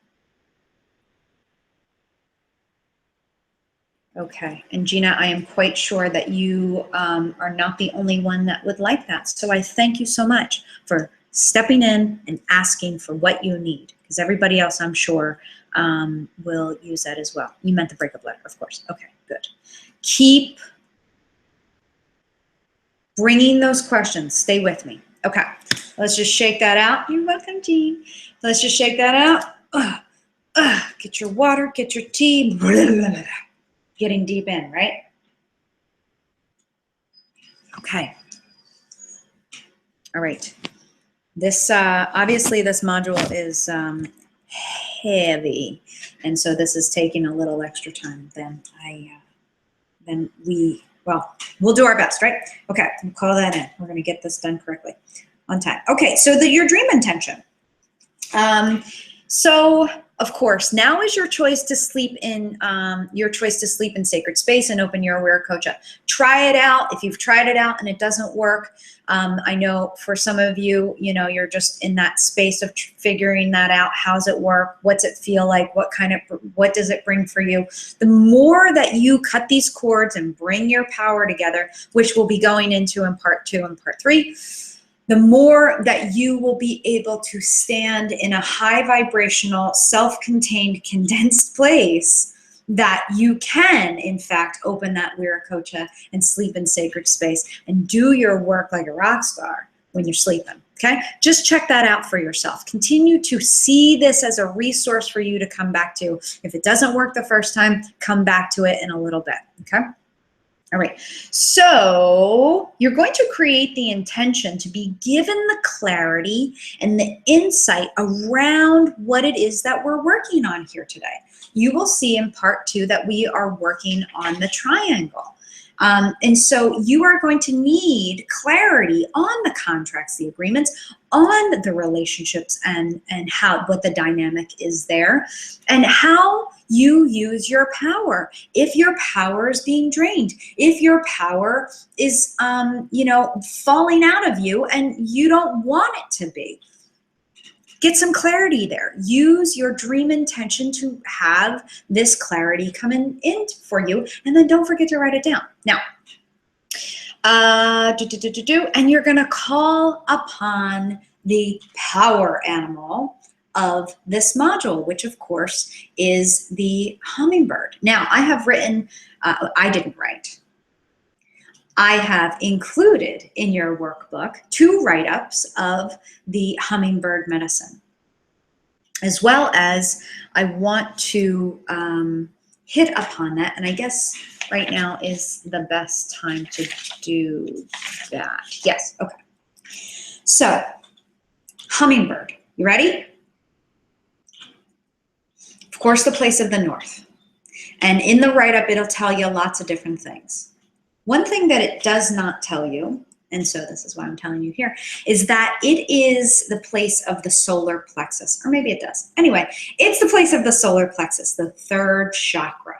Okay, and Gina, I am quite sure that you are not the only one that would like that. So I thank you so much for stepping in and asking for what you need, because everybody else, I'm sure, will use that as well. You meant the breakup letter, of course. Okay, good. Keep bringing those questions. Stay with me. Okay, let's just shake that out. You're welcome, Jean. Let's just shake that out. Get your water, get your tea. Getting deep in, right? Okay. All right. This obviously this module is heavy, and so this is taking a little extra time than we'll do our best, right? Okay, we'll call that in. We're going to get this done correctly on time. Okay, so your dream intention. So of course, now is your choice to sleep in sacred space and open your Wiracocha. Try it out. If you've tried it out and it doesn't work, I know for some of you, you're just in that space of figuring that out. How's it work? What's it feel like? What does it bring for you? The more that you cut these cords and bring your power together, which we'll be going into in part 2 and part 3, the more that you will be able to stand in a high vibrational, self-contained, condensed place that you can, in fact, open that Wiracocha and sleep in sacred space and do your work like a rock star when you're sleeping, okay? Just check that out for yourself. Continue to see this as a resource for you to come back to. If it doesn't work the first time, come back to it in a little bit, okay? All right, so you're going to create the intention to be given the clarity and the insight around what it is that we're working on here today. You will see in part 2 that we are working on the triangle. And so you are going to need clarity on the contracts, the agreements, on the relationships and what the dynamic is there, and how you use your power. If your power is being drained, if your power is, falling out of you and you don't want it to be. Get some clarity there. Use your dream intention to have this clarity coming in for you, and then don't forget to write it down. Now, and you're gonna call upon the power animal of this module, which of course is the hummingbird. Now, I have written, I didn't write. I have included in your workbook 2 write-ups of the hummingbird medicine, as well as I want to hit upon that, and I guess right now is the best time to do that. Yes, okay. So, hummingbird, you ready? course, the place of the north. And in the write-up, it'll tell you lots of different things. One thing that it does not tell you, and so this is why I'm telling you here, is that it is the place of the solar plexus, or maybe it does. Anyway, it's the place of the solar plexus, the third chakra,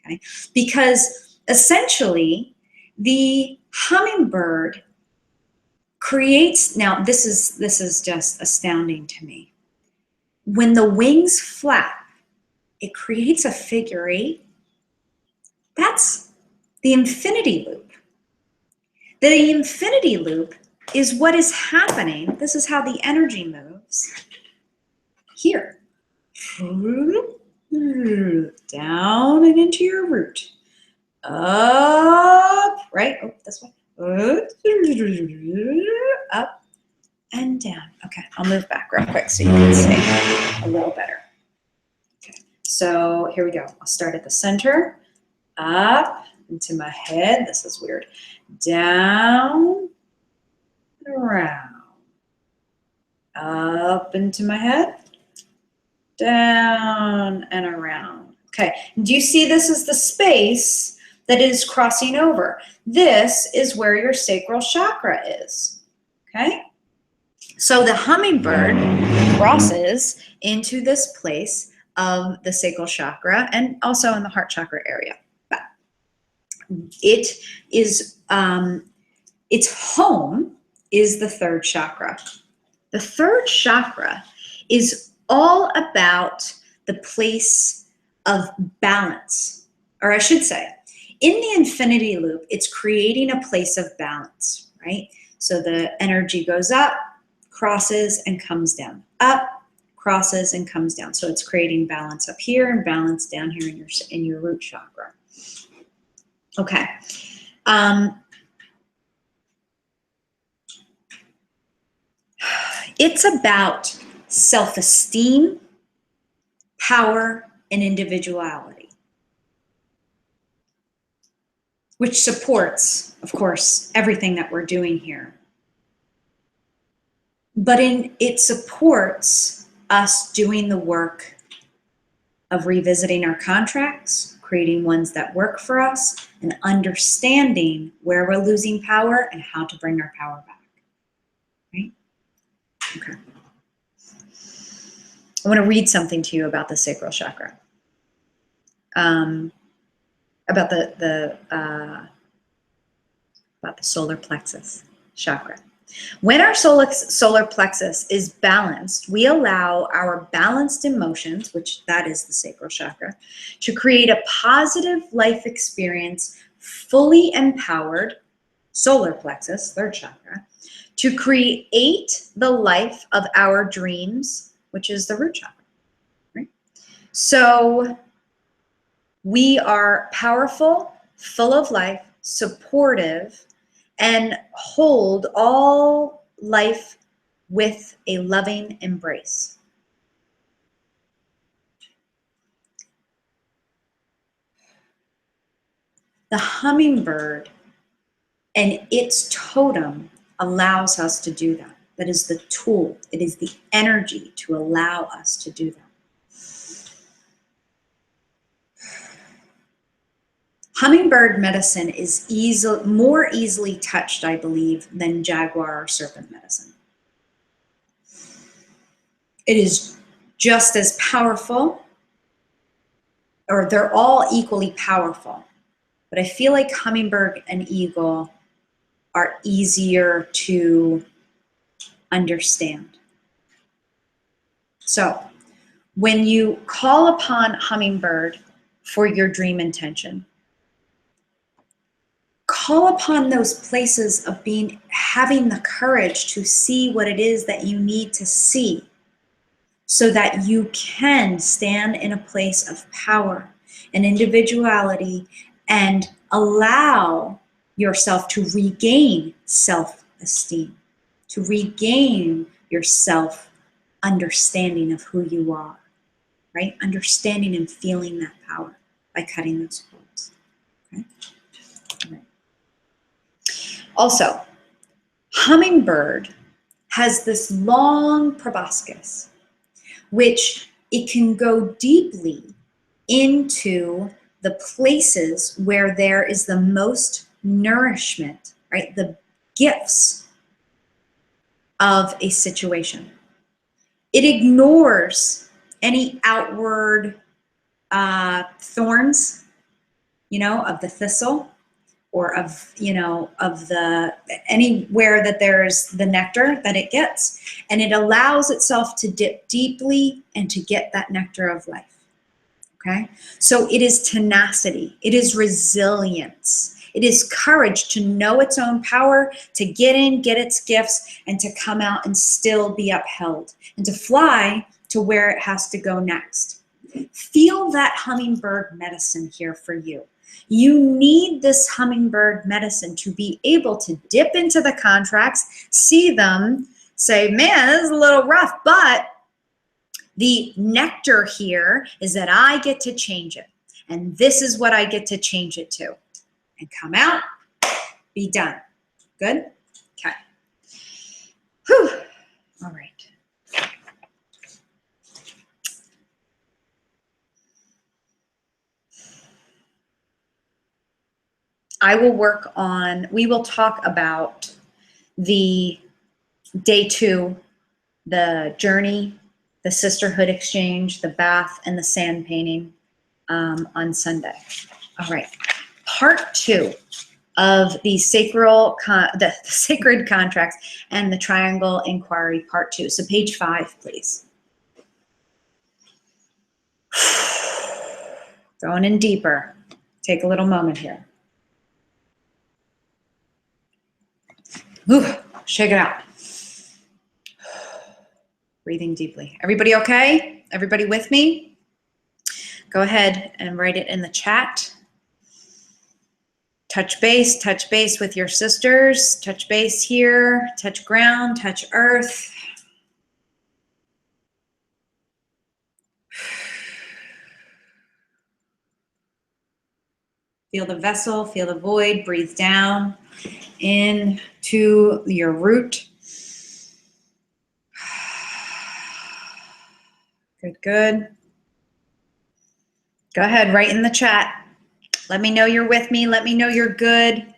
okay? Because essentially, the hummingbird creates, now this is just astounding to me. When the wings flap, it creates a figure 8. That's the infinity loop. The infinity loop is what is happening. This is how the energy moves here. Down and into your root. Up, right? Oh, this way. Up and down. Okay, I'll move back real quick so you can see a little better. Okay, so here we go. I'll start at the center. Up into my head. This is weird. Down and around. Up into my head. Down and around. Okay, do you see this is the space that is crossing over? This is where your sacral chakra is. Okay, so the hummingbird crosses into this place of the sacral chakra and also in the heart chakra area. But it is its home is the third chakra. The third chakra is all about the place of balance, or I should say, in the infinity loop, it's creating a place of balance, right? So the energy goes up, crosses, and comes down. Up, crosses, and comes down. So it's creating balance up here and balance down here in your root chakra. Okay. It's about self-esteem, power, and individuality, which supports, of course, everything that we're doing here. But it supports us doing the work of revisiting our contracts, creating ones that work for us, and understanding where we're losing power and how to bring our power back, right? Okay. I want to read something to you about the sacral chakra, about the solar plexus chakra. When our solar plexus is balanced, we allow our balanced emotions, which that is the sacral chakra, to create a positive life experience, fully empowered, solar plexus, third chakra, to create the life of our dreams, which is the root chakra, right? So we are powerful, full of life, supportive, and hold all life with a loving embrace. The hummingbird and its totem allows us to do that. That is the tool. It is the energy to allow us to do that. Hummingbird medicine is more easily touched, I believe, than jaguar or serpent medicine. It is just as powerful, or they're all equally powerful, but I feel like hummingbird and eagle are easier to understand. So when you call upon hummingbird for your dream intention, call upon those places of having the courage to see what it is that you need to see so that you can stand in a place of power and individuality and allow yourself to regain self-esteem, to regain your self-understanding of who you are, right? Understanding and feeling that power by cutting those cords, okay? All right. Also, hummingbird has this long proboscis, which it can go deeply into the places where there is the most nourishment, right? The gifts of a situation. It ignores any outward thorns, of the thistle, or of the anywhere that there's the nectar that it gets, and it allows itself to dip deeply and to get that nectar of life. Okay, so it is tenacity, it is resilience, it is courage to know its own power, to get in, get its gifts, and to come out and still be upheld, and to fly to where it has to go next. Feel that hummingbird medicine here for you. You need this hummingbird medicine to be able to dip into the contracts, see them, say, man, this is a little rough, but the nectar here is that I get to change it. And this is what I get to change it to. And come out, be done. Good? Okay. Whew. All right. We will talk about the day 2, the journey, the sisterhood exchange, the bath, and the sand painting on Sunday. All right. Part 2 of the sacred contracts and the triangle inquiry, part 2. So page 5, please. Going in deeper. Take a little moment here. Ooh, shake it out. Breathing deeply. Everybody okay? Everybody with me? Go ahead and write it in the chat. Touch base with your sisters. Touch base here. Touch ground, touch earth. Feel the vessel, feel the void. Breathe down into your root. Good, good. Go ahead, write in the chat. Let me know you're with me. Let me know you're good.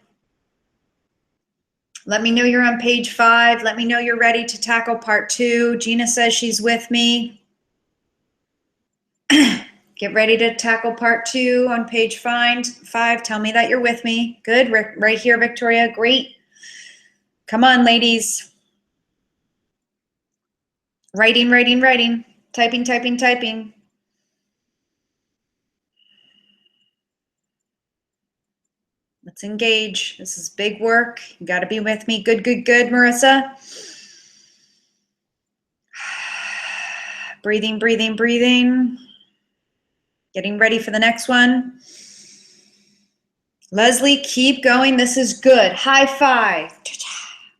Let me know you're on page 5. Let me know you're ready to tackle part 2. Gina says she's with me. Get ready to tackle part 2 on page 5. Tell me that you're with me. Good, right here, Victoria. Great. Come on, ladies. Writing, writing, writing. Typing, typing, typing. Let's engage. This is big work. You got to be with me. Good, good, good, Marissa. Breathing, breathing, breathing. Getting ready for the next one. Leslie, keep going. This is good. High five.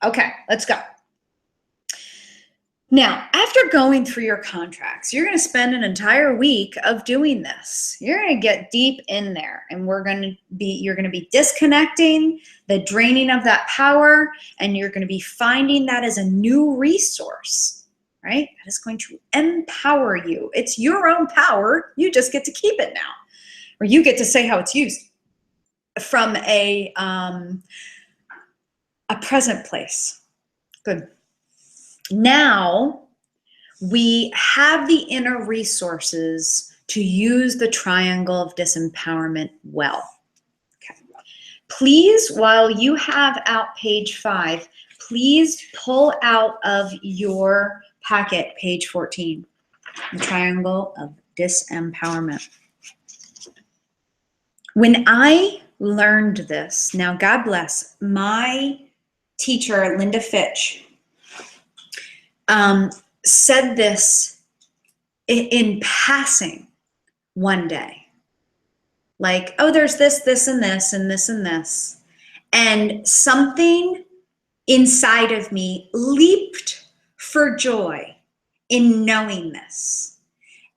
Okay, let's go. Now, after going through your contracts, you're going to spend an entire week of doing this. You're going to get deep in there, and you're going to be disconnecting the draining of that power, and you're going to be finding that as a new resource, right? That is going to empower you. It's your own power. You just get to keep it now, or you get to say how it's used from a present place. Good. Now we have the inner resources to use the triangle of disempowerment well. Okay. Please, while you have out page 5, please pull out of your packet page 14, the triangle of disempowerment. When I learned this, now God bless, my teacher, Linda Fitch, said this in passing one day. Like, oh, there's this, this, and this, and this, and this. And something inside of me leaped for joy in knowing this,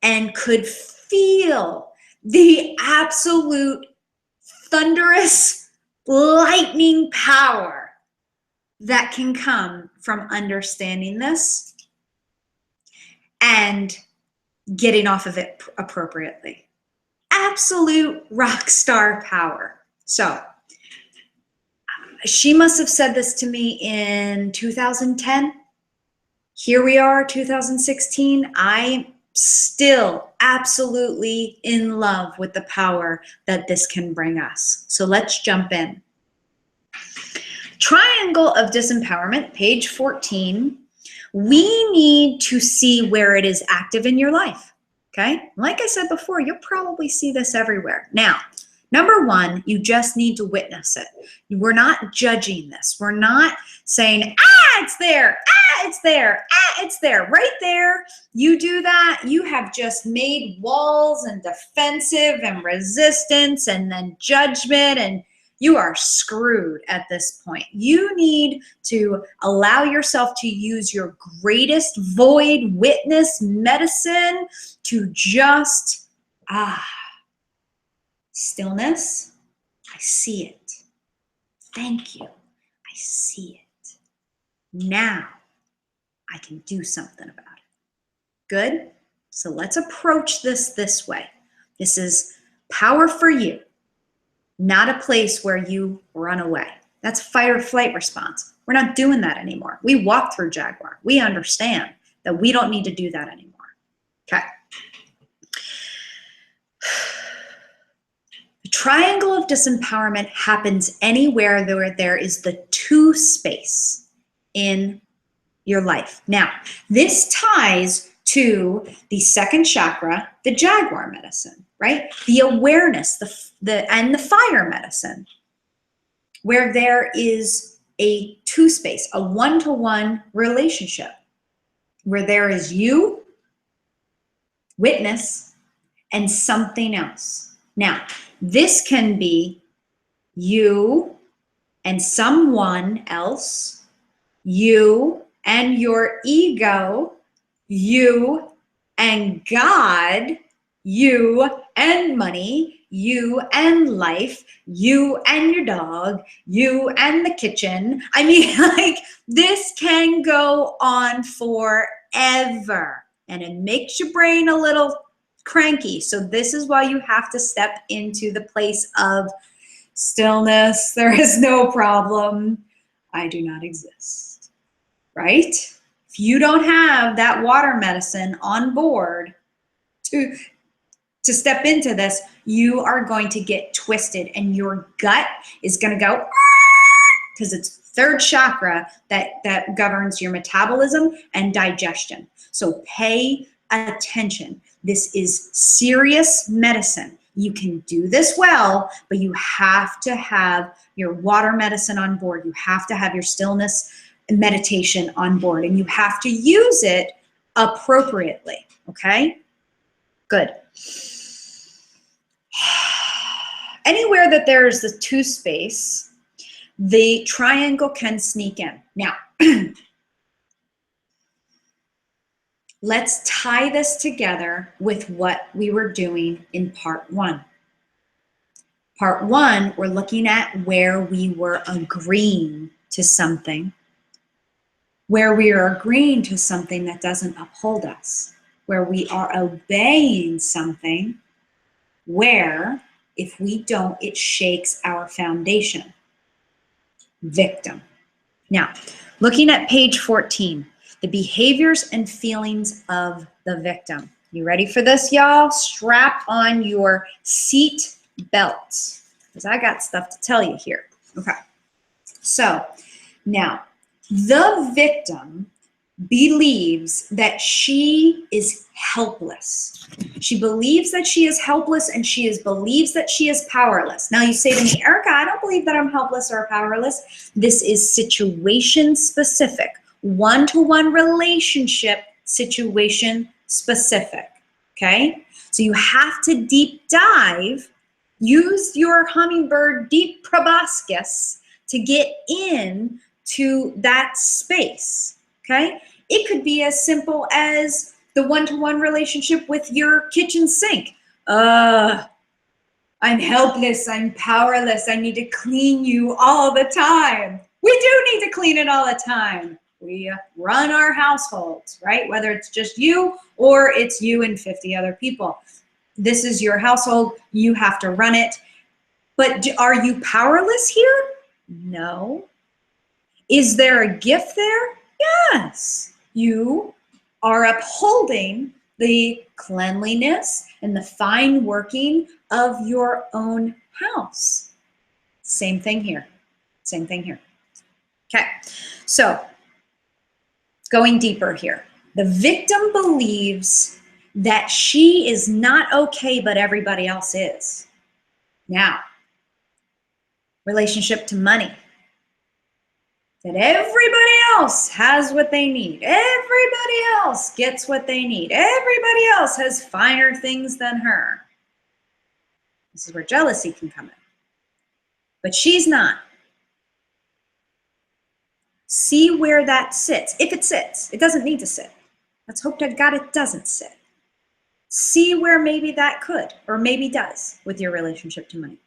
and could feel the absolute thunderous lightning power that can come from understanding this, and getting off of it appropriately. Absolute rock star power. So she must have said this to me in 2010. Here we are, 2016. I'm still absolutely in love with the power that this can bring us. So let's jump in. Triangle of disempowerment, page 14. We need to see where it is active in your life, okay? Like I said before, you'll probably see this everywhere. Now, number one, you just need to witness it. We're not judging this. We're not saying, it's there, it's there, it's there. Right there, you do that, you have just made walls and defensive and resistance and then judgment, and you are screwed at this point. You need to allow yourself to use your greatest void witness medicine to just, stillness, I see it. Thank you, I see it. Now I can do something about it. Good? So let's approach this way. This is power for you. Not a place where you run away. That's fight or flight response. We're not doing that anymore. We walk through Jaguar. We understand that we don't need to do that anymore. Okay. The triangle of disempowerment happens anywhere where there is the two space in your life. Now, this ties to the second chakra, the Jaguar medicine, right? The awareness, and the fire medicine, where there is a two space, a one-to-one relationship, where there is you, witness, and something else. Now, this can be you and someone else, you and your ego, you and God, you and money, you and life, you and your dog, you and the kitchen. I mean, like, this can go on forever, and it makes your brain a little cranky. So this is why you have to step into the place of stillness. There is no problem. I do not exist, right? If you don't have that water medicine on board to step into this, you are going to get twisted, and your gut is going to go, because it's third chakra that governs your metabolism and digestion. So pay attention. This is serious medicine. You can do this well, but you have to have your water medicine on board. You have to have your stillness meditation on board, and you have to use it appropriately, okay? Good. Anywhere that there is the two space, the triangle can sneak in. Now, let's tie this together with what we were doing in part one. Part one, we're looking at where we were agreeing to something, where we are agreeing to something that doesn't uphold us, where we are obeying something where if we don't, it shakes our foundation. Victim. Now, looking at page 14, the behaviors and feelings of the victim. You ready for this, y'all? Strap on your seat belts, because I got stuff to tell you here. Okay. So now, the victim believes that she is helpless. She believes that she is helpless, and she believes that she is powerless. Now you say to me, Erica, I don't believe that I'm helpless or powerless. This is situation specific, one-to-one relationship, situation specific, okay? So you have to deep dive, use your Hummingbird deep proboscis to get in to that space. Okay? It could be as simple as the one-to-one relationship with your kitchen sink. I'm helpless, I'm powerless, I need to clean you all the time. We do need to clean it all the time. We run our households, right? Whether it's just you or it's you and 50 other people. This is your household. You have to run it. But are you powerless here? No. Is there a gift there? Yes. You are upholding the cleanliness and the fine working of your own house. Same thing here. Same thing here. Okay. So going deeper here. The victim believes that she is not okay, but everybody else is. Now, relationship to money. That everybody else has what they need. Everybody else gets what they need. Everybody else has finer things than her. This is where jealousy can come in. But she's not. See where that sits. If it sits, it doesn't need to sit. Let's hope to God it doesn't sit. See where maybe that could, or maybe does, with your relationship to money.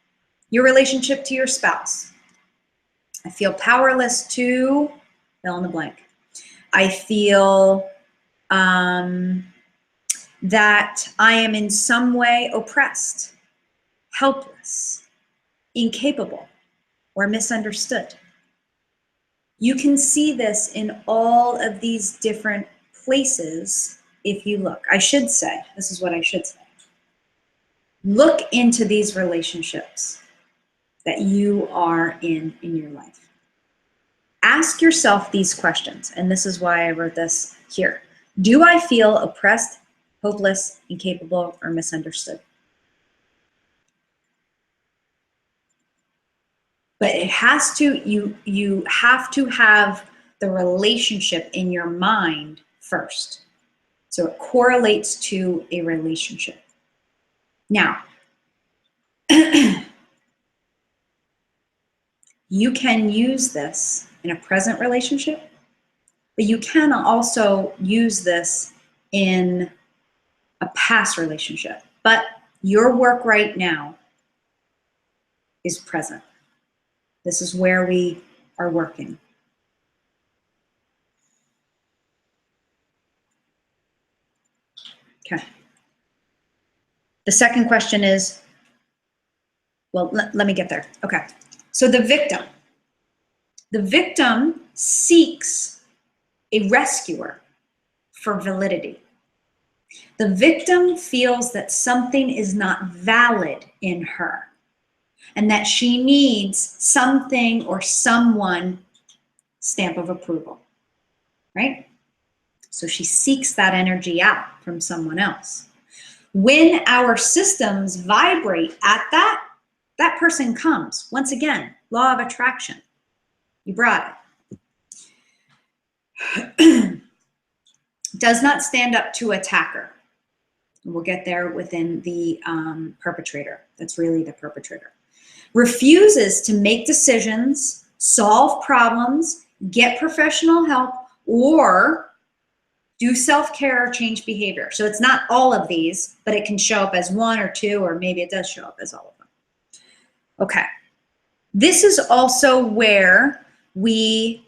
Your relationship to your spouse. I feel powerless to fill in the blank. I feel that I am in some way oppressed, helpless, incapable, or misunderstood. You can see this in all of these different places if you look. I should say, this is what I should say. Look into these relationships that you are in your life. Ask yourself these questions, and this is why I wrote this here. Do I feel oppressed, hopeless, incapable, or misunderstood? But it has to, you have to have the relationship in your mind first. So it correlates to a relationship. Now, you can use this in a present relationship, but you can also use this in a past relationship. But your work right now is present. This is where we are working. Okay. The second question is, well, let me get there. Okay. So the victim seeks a rescuer for validity. The victim feels that something is not valid in her and that she needs something or someone stamp of approval, right? So she seeks that energy out from someone else. When our systems vibrate at that, that person comes. Once again, law of attraction. You brought it. Does not stand up to attacker. We'll get there within the perpetrator. That's really the perpetrator. Refuses to make decisions, solve problems, get professional help, or do self-care or change behavior. So it's not all of these, but it can show up as one or two, or maybe it does show up as all of them. Okay. This is also where we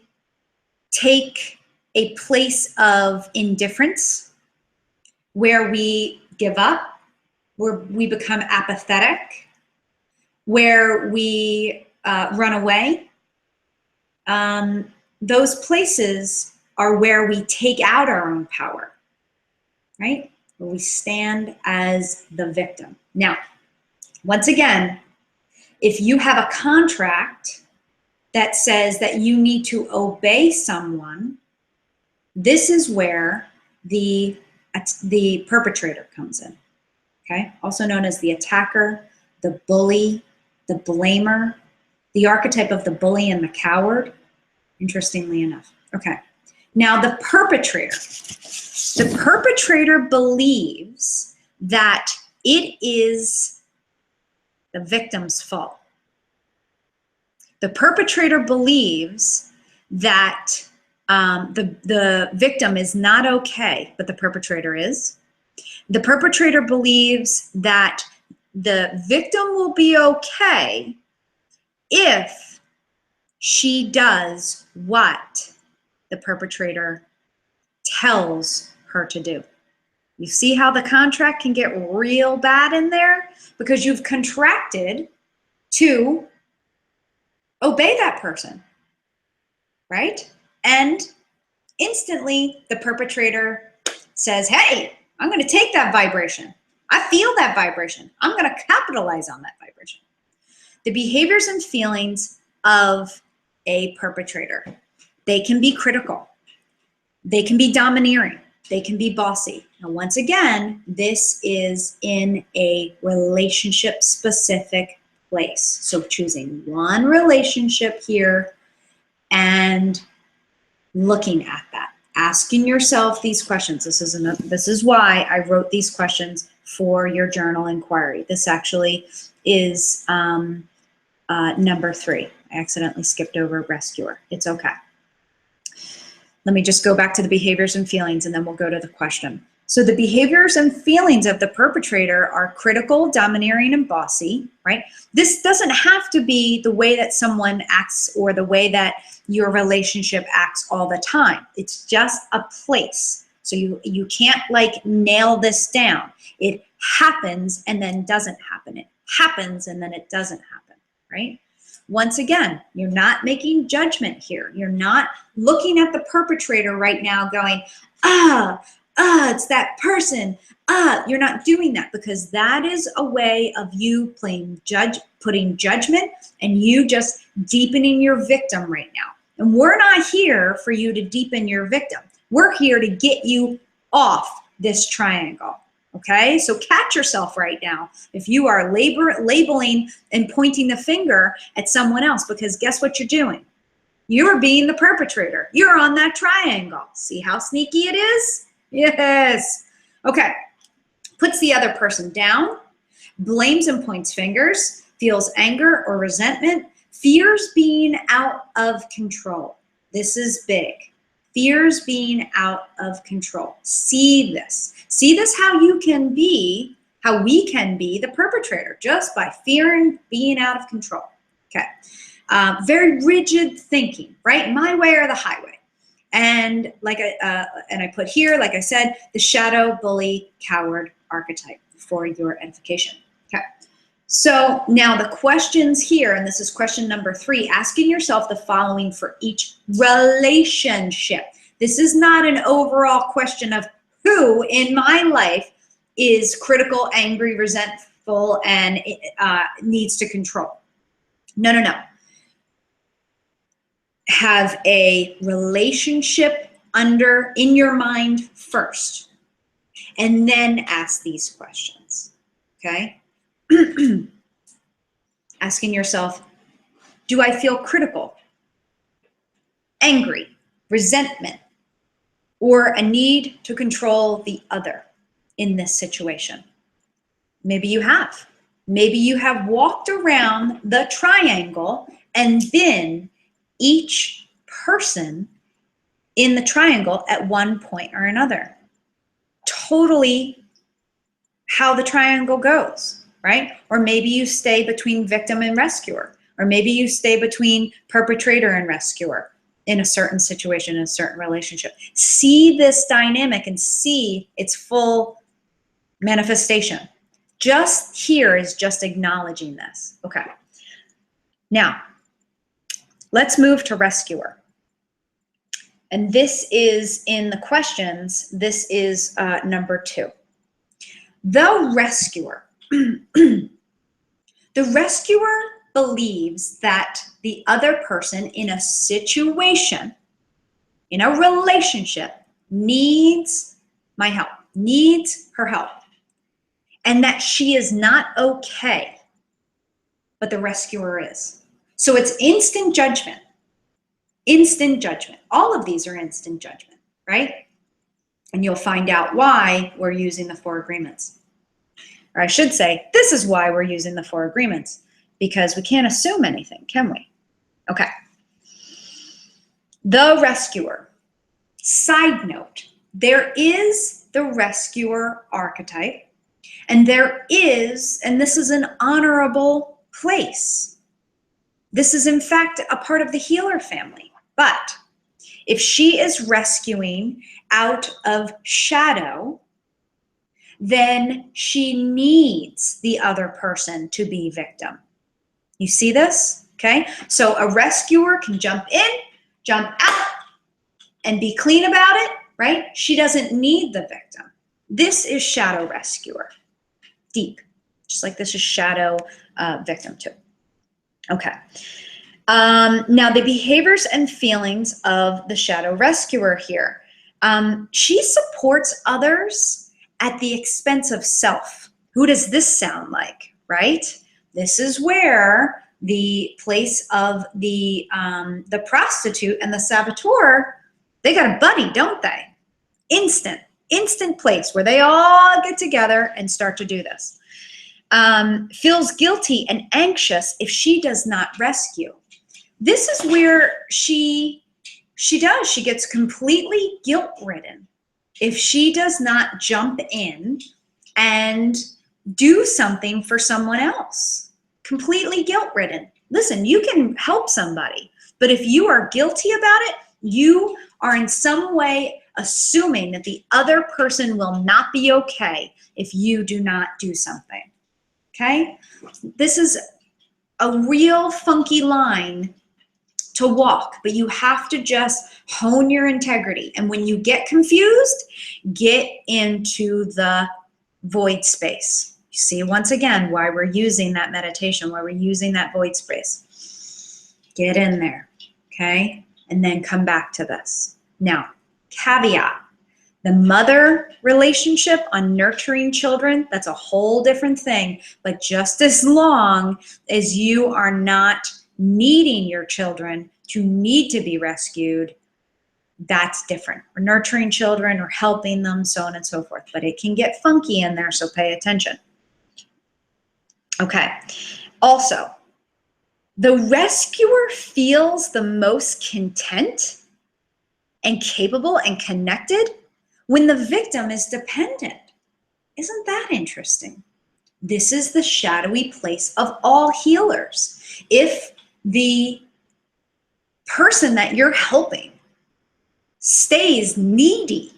take a place of indifference, where we give up, where we become apathetic, where we run away. Those places are where we take out our own power, right? Where we stand as the victim. Now, once again, if you have a contract that says that you need to obey someone, this is where the perpetrator comes in, okay? Also known as the attacker, the bully, the blamer, the archetype of the bully and the coward, interestingly enough. Okay, now the perpetrator believes that it is the victim's fault. The perpetrator believes that the victim is not okay, but the perpetrator is. The perpetrator believes that the victim will be okay if she does what the perpetrator tells her to do. You see how the contract can get real bad in there? Because you've contracted to obey that person, right? And instantly the perpetrator says, hey, I'm going to take that vibration. I feel that vibration. I'm going to capitalize on that vibration. The behaviors and feelings of a perpetrator, they can be critical. They can be domineering. They can be bossy. Now, once again, this is in a relationship-specific place. So choosing one relationship here and looking at that, asking yourself these questions. This is why I wrote these questions for your journal inquiry. This actually is number 3. I accidentally skipped over rescuer. It's okay. Let me just go back to the behaviors and feelings, and then we'll go to the question. So the behaviors and feelings of the perpetrator are critical, domineering, and bossy, right? This doesn't have to be the way that someone acts or the way that your relationship acts all the time. It's just a place. So you can't like nail this down. It happens and then doesn't happen. It happens and then it doesn't happen, right? Once again, you're not making judgment here. You're not looking at the perpetrator right now going, it's that person. You're not doing that, because that is a way of you putting judgment and you just deepening your victim right now. And we're not here for you to deepen your victim. We're here to get you off this triangle. Okay, so catch yourself right now if you are labeling and pointing the finger at someone else, because guess what you're doing? You're being the perpetrator. You're on that triangle. See how sneaky it is? Yes. Okay, puts the other person down, blames and points fingers, feels anger or resentment, fears being out of control. This is big. Fears being out of control. See this. See this how we can be the perpetrator, just by fearing being out of control. Okay. Very rigid thinking, right? My way or the highway. And I put here, like I said, the shadow, bully, coward archetype for your edification. Okay. So now the questions here, and this is question number 3, asking yourself the following for each relationship. This is not an overall question of who in my life is critical, angry, resentful, and needs to control. No, no, no. Have a relationship in your mind first, and then ask these questions, okay? Asking yourself, do I feel critical, angry, resentment, or a need to control the other in this situation? Maybe you have. Maybe you have walked around the triangle and been each person in the triangle at one point or another. Totally how the triangle goes, right? Or maybe you stay between victim and rescuer, or maybe you stay between perpetrator and rescuer in a certain situation, in a certain relationship. See this dynamic and see its full manifestation. Just here is just acknowledging this. Okay. Now, let's move to rescuer. And this is in the questions, this is number 2. The rescuer. The rescuer believes that the other person in a situation, in a relationship, needs my help, needs her help, and that she is not okay, but the rescuer is. So it's instant judgment. Instant judgment. All of these are instant judgment, right? And you'll find out why we're using the 4 agreements. Or I should say, this is why we're using the 4 agreements, because we can't assume anything, can we? Okay. The rescuer. Side note, there is the rescuer archetype, and there is, and this is an honorable place. This is, in fact, a part of the healer family. But If she is rescuing out of shadow, then she needs the other person to be victim. You see this? Okay. So a rescuer can jump in, jump out, and be clean about it, right? She doesn't need the victim. This is shadow rescuer. Deep. Just like this is shadow victim too. Okay. Now the behaviors and feelings of the shadow rescuer here. She supports others at the expense of self. Who does this sound like, right? This is where the place of the prostitute and the saboteur, they got a buddy, don't they? Instant place where they all get together and start to do this. Feels guilty and anxious if she does not rescue. This is where she gets completely guilt-ridden if she does not jump in and do something for someone else. Completely guilt-ridden. Listen, you can help somebody, but if you are guilty about it, you are in some way assuming that the other person will not be okay if you do not do something. Okay? This is a real funky line to walk, but you have to just hone your integrity. And when you get confused, get into the void space. You see, once again, why we're using that meditation, why we're using that void space. Get in there, okay? And then come back to this. Now, caveat. The mother relationship on nurturing children, that's a whole different thing. But just as long as you are not needing your children to need to be rescued, that's different. Or nurturing children or helping them, so on and so forth. But it can get funky in there, so pay attention. Okay. Also, the rescuer feels the most content and capable and connected when the victim is dependent. Isn't that interesting? This is the shadowy place of all healers. If the person that you're helping stays needy,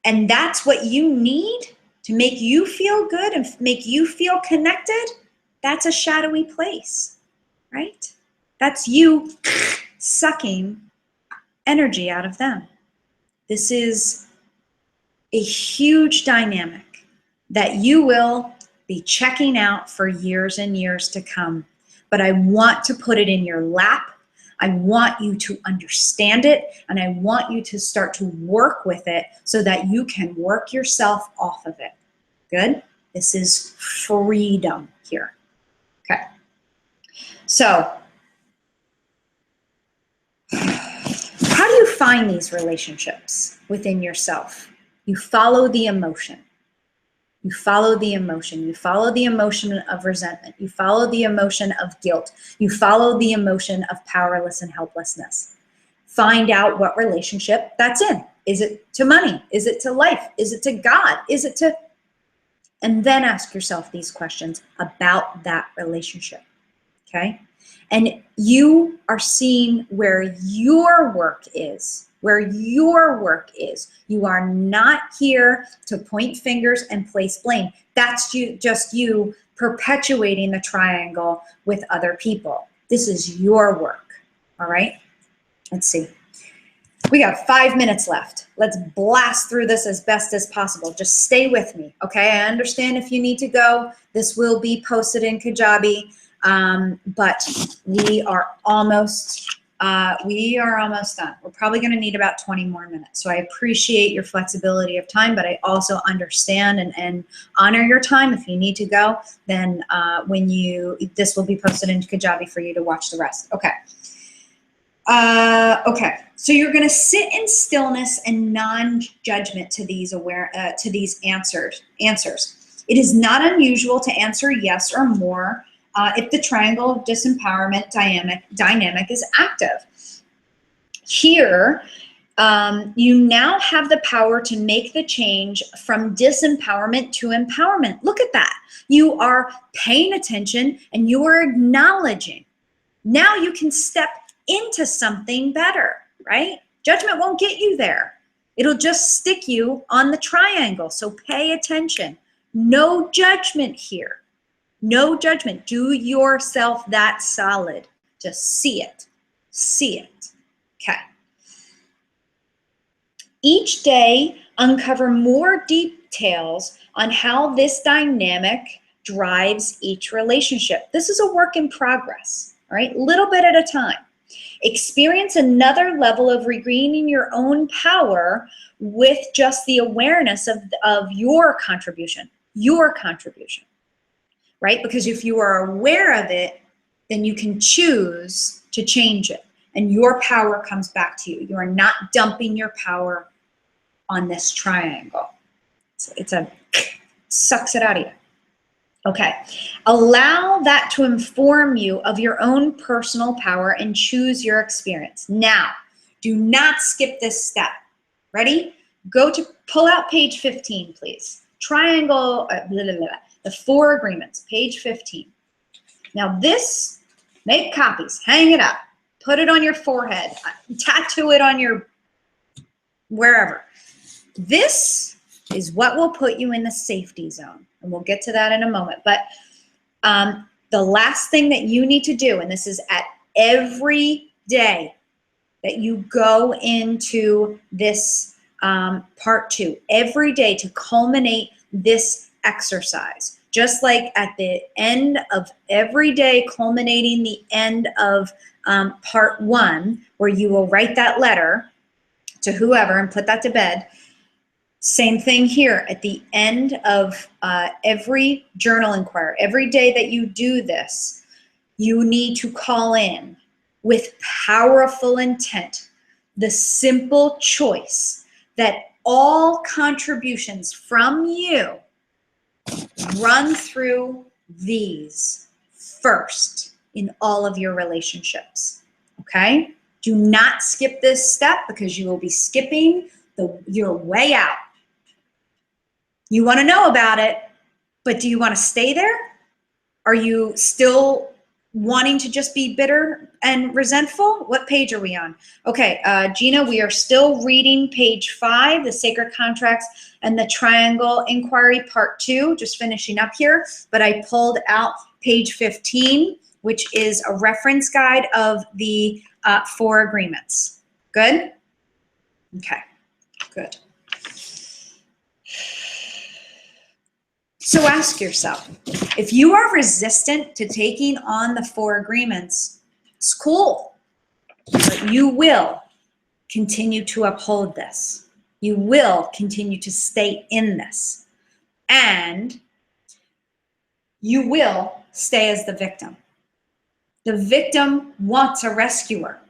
and that's what you need to make you feel good and make you feel connected, that's a shadowy place, right? That's you sucking energy out of them. This is a huge dynamic that you will be checking out for years and years to come. But I want to put it in your lap. I want you to understand it, and I want you to start to work with it so that you can work yourself off of it. Good? This is freedom here. Okay. So, how do you find these relationships within yourself? You follow the emotion. You follow the emotion. You follow the emotion of resentment. You follow the emotion of guilt. You follow the emotion of powerless and helplessness. Find out what relationship that's in. Is it to money? Is it to life? Is it to God? Is it to... And then ask yourself these questions about that relationship, okay? And you are seeing where your work is, where your work is. You are not here to point fingers and place blame. That's just you perpetuating the triangle with other people. This is your work, all right? Let's see. We got 5 minutes left. Let's blast through this as best as possible. Just stay with me, okay? I understand if you need to go. This will be posted in Kajabi, but we are almost done. We're probably going to need about 20 more minutes. So I appreciate your flexibility of time, but I also understand and honor your time. If you need to go, then this will be posted in Kajabi for you to watch the rest. Okay. Okay, so you're going to sit in stillness and non-judgment to these answers. It is not unusual to answer yes or more if the triangle of disempowerment dynamic is active. Here, you now have the power to make the change from disempowerment to empowerment. Look at that. You are paying attention and you are acknowledging. Now you can step into something better. right? Judgment won't get you there. It'll just stick you on the triangle. So pay attention. No judgment here. No judgment. Do yourself that solid. Just see it. See it. Okay. Each day, uncover more details on how this dynamic drives each relationship. This is a work in progress, all right? Little bit at a time. Experience another level of regaining your own power with just the awareness of your contribution, right? Because if you are aware of it, then you can choose to change it, and your power comes back to you. You are not dumping your power on this triangle. It's a sucks it out of you. Okay, allow that to inform you of your own personal power and choose your experience. Now, do not skip this step. Ready? Pull out page 15, please. Triangle, the 4 agreements, page 15. Now this, make copies, hang it up, put it on your forehead, tattoo it on your, wherever. This is what will put you in the safety zone. And we'll get to that in a moment. But the last thing that you need to do, and this is at every day that you go into this part 2, every day to culminate this exercise. Just like at the end of every day, culminating the end of part 1, where you will write that letter to whoever and put that to bed. Same thing here at the end of every journal inquiry. Every day that you do this, you need to call in with powerful intent the simple choice that all contributions from you run through these first in all of your relationships, okay? Do not skip this step, because you will be skipping your way out. You want to know about it, but do you want to stay there? Are you still wanting to just be bitter and resentful? What page are we on? Okay, Gina, we are still reading page 5, the sacred contracts and the triangle inquiry, part 2, just finishing up here. But I pulled out page 15, which is a reference guide of the 4 agreements. Good? Okay, good. So ask yourself, if you are resistant to taking on the 4 agreements, it's cool, but you will continue to uphold this. You will continue to stay in this. And you will stay as the victim. The victim wants a rescuer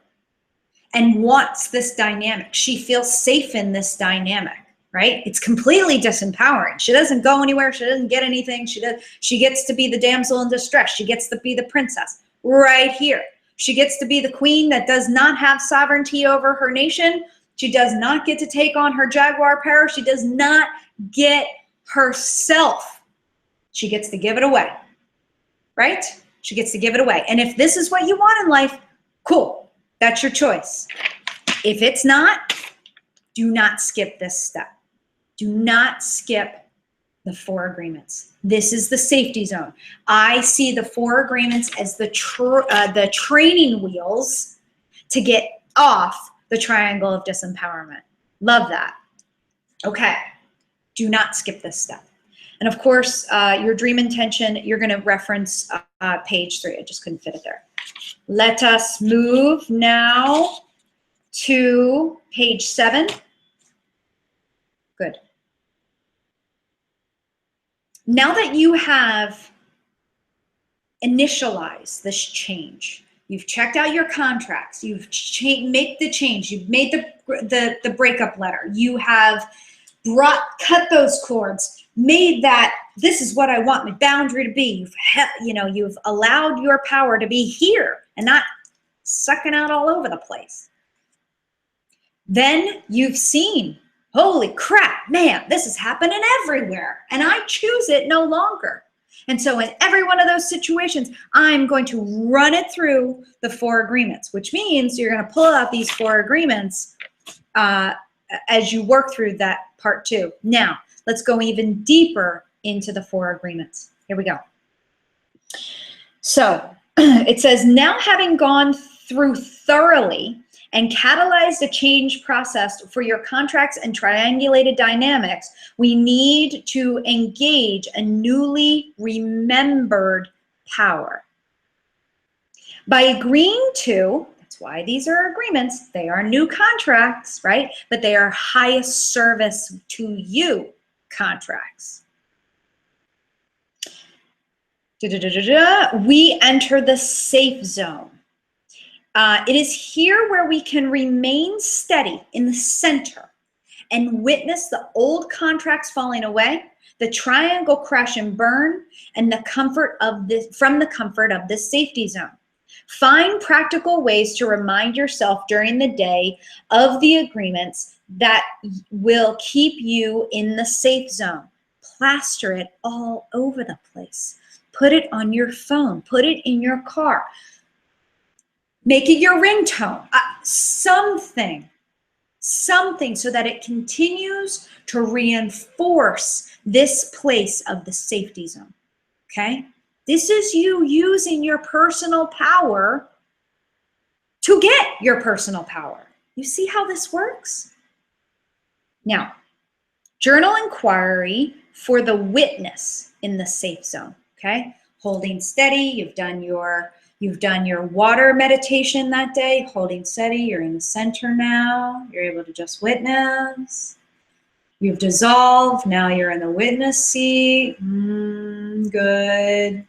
and wants this dynamic. She feels safe in this dynamic. Right? It's completely disempowering. She doesn't go anywhere. She doesn't get anything. She gets to be the damsel in distress. She gets to be the princess right here. She gets to be the queen that does not have sovereignty over her nation. She does not get to take on her jaguar power. She does not get herself. She gets to give it away. Right? She gets to give it away. And if this is what you want in life, cool. That's your choice. If it's not, do not skip this step. Do not skip the 4 agreements. This is the safety zone. I see the 4 agreements as the training wheels to get off the triangle of disempowerment. Love that. Okay, do not skip this step. And of course, your dream intention, you're going to reference page 3. I just couldn't fit it there. Let us move now to page 7. Good. Now that you have initialized this change, you've checked out your contracts, you've made the change, you've made the breakup letter, you have cut those cords, made that this is what I want my boundary to be. You've allowed your power to be here and not sucking out all over the place. Then you've seen, holy crap, man, this is happening everywhere, and I choose it no longer. And so in every one of those situations, I'm going to run it through the 4 agreements, which means you're going to pull out these 4 agreements as you work through that part 2. Now, let's go even deeper into the 4 agreements. Here we go. So it says, now having gone through thoroughly and catalyzed a change process for your contracts and triangulated dynamics, we need to engage a newly remembered power. By agreeing to, that's why these are agreements, they are new contracts, right? But they are highest service to you contracts. We enter the safe zone. It is here where we can remain steady in the center and witness the old contracts falling away, the triangle crash and burn, and the comfort of this, from the comfort of this safety zone. Find practical ways to remind yourself during the day of the agreements that will keep you in the safe zone. Plaster it all over the place. Put it on your phone. Put it in your car. Make it your ringtone. Something so that it continues to reinforce this place of the safety zone. Okay? This is you using your personal power to get your personal power. You see how this works? Now, journal inquiry for the witness in the safe zone. Okay? Holding steady, you've done your water meditation that day, holding steady, you're in the center now, you're able to just witness. You've dissolved, now you're in the witness seat, good.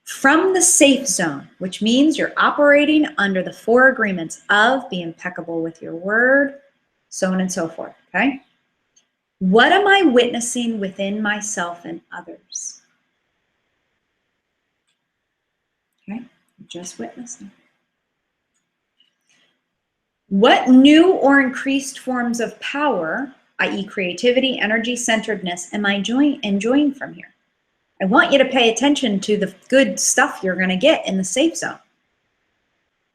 From the safe zone, which means you're operating under the 4 agreements of be impeccable with your word, so on and so forth, okay? What am I witnessing within myself and others? Okay, just witnessing. What new or increased forms of power, i.e. creativity, energy, centeredness, am I enjoying from here? I want you to pay attention to the good stuff you're going to get in the safe zone.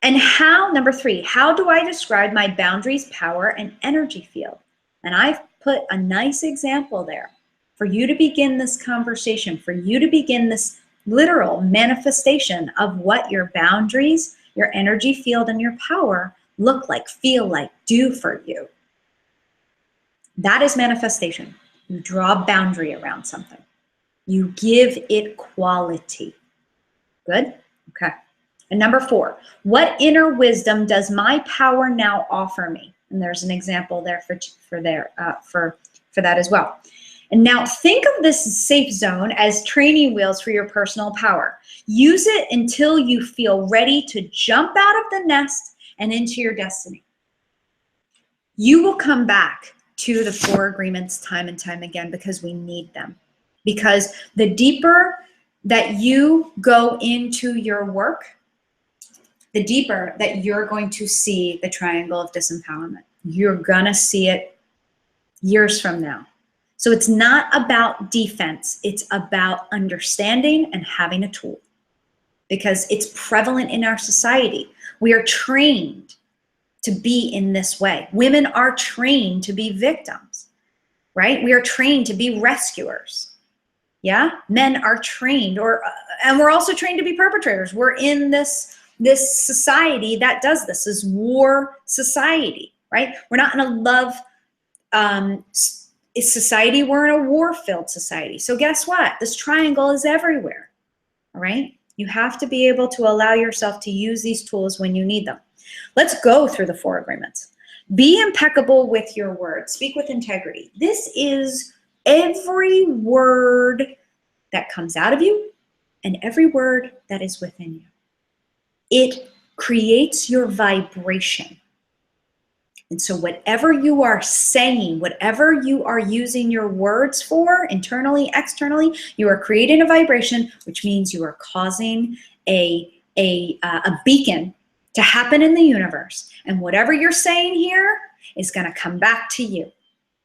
And how, number 3, how do I describe my boundaries, power, and energy field? And I've put a nice example there for you to begin this conversation, for you to begin this literal manifestation of what your boundaries, your energy field, and your power look like, feel like, do for you. That is manifestation. You draw a boundary around something. You give it quality. Good? Okay. And number 4, what inner wisdom does my power now offer me? And there's an example there for that as well. And now think of this safe zone as training wheels for your personal power. Use it until you feel ready to jump out of the nest and into your destiny. You will come back to the 4 agreements time and time again because we need them. Because the deeper that you go into your work, the deeper that you're going to see the triangle of disempowerment. You're gonna see it years from now. So it's not about defense, it's about understanding and having a tool. Because it's prevalent in our society. We are trained to be in this way. Women are trained to be victims, right? We are trained to be rescuers. Yeah, men are trained, and we're also trained to be perpetrators. We're in this society that does this war society, right? We're not in a love society. We're in a war-filled society. So guess what? This triangle is everywhere. All right. You have to be able to allow yourself to use these tools when you need them. Let's go through the 4 agreements. Be impeccable with your word. Speak with integrity. This is every word that comes out of you and every word that is within you. It creates your vibration. And so whatever you are saying, whatever you are using your words for, internally, externally, you are creating a vibration, which means you are causing a beacon to happen in the universe. And whatever you're saying here is going to come back to you.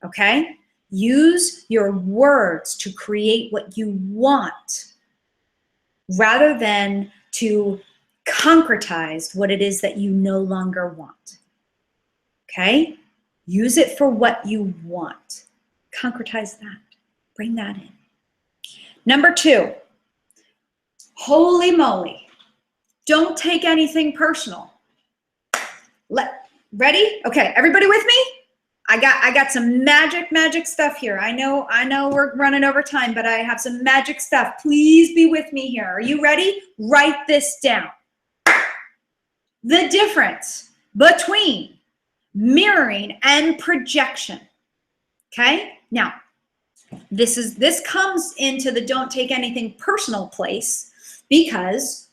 Okay? Use your words to create what you want rather than to concretize what it is that you no longer want. Okay? Use it for what you want. Concretize that. Bring that in. Number 2, holy moly, don't take anything personal. Ready? Okay, everybody with me? I got some magic stuff here. I know we're running over time, but I have some magic stuff. Please be with me here. Are you ready? Write this down. The difference between mirroring and projection. Okay? Now, this comes into the don't take anything personal place because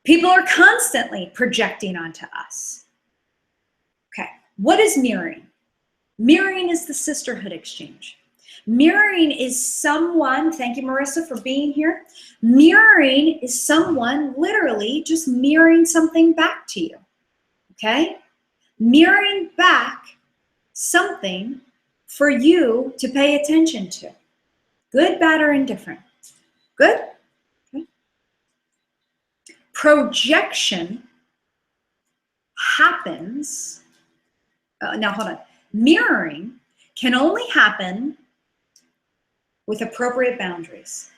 people are constantly projecting onto us. Okay, what is mirroring? Mirroring is the sisterhood exchange. Mirroring is someone, thank you Marissa for being here. Mirroring is someone literally just mirroring something back to you. Okay? Mirroring back something for you to pay attention to. Good, bad, or indifferent. Good? Okay. Projection happens, now hold on. Mirroring can only happen with appropriate boundaries.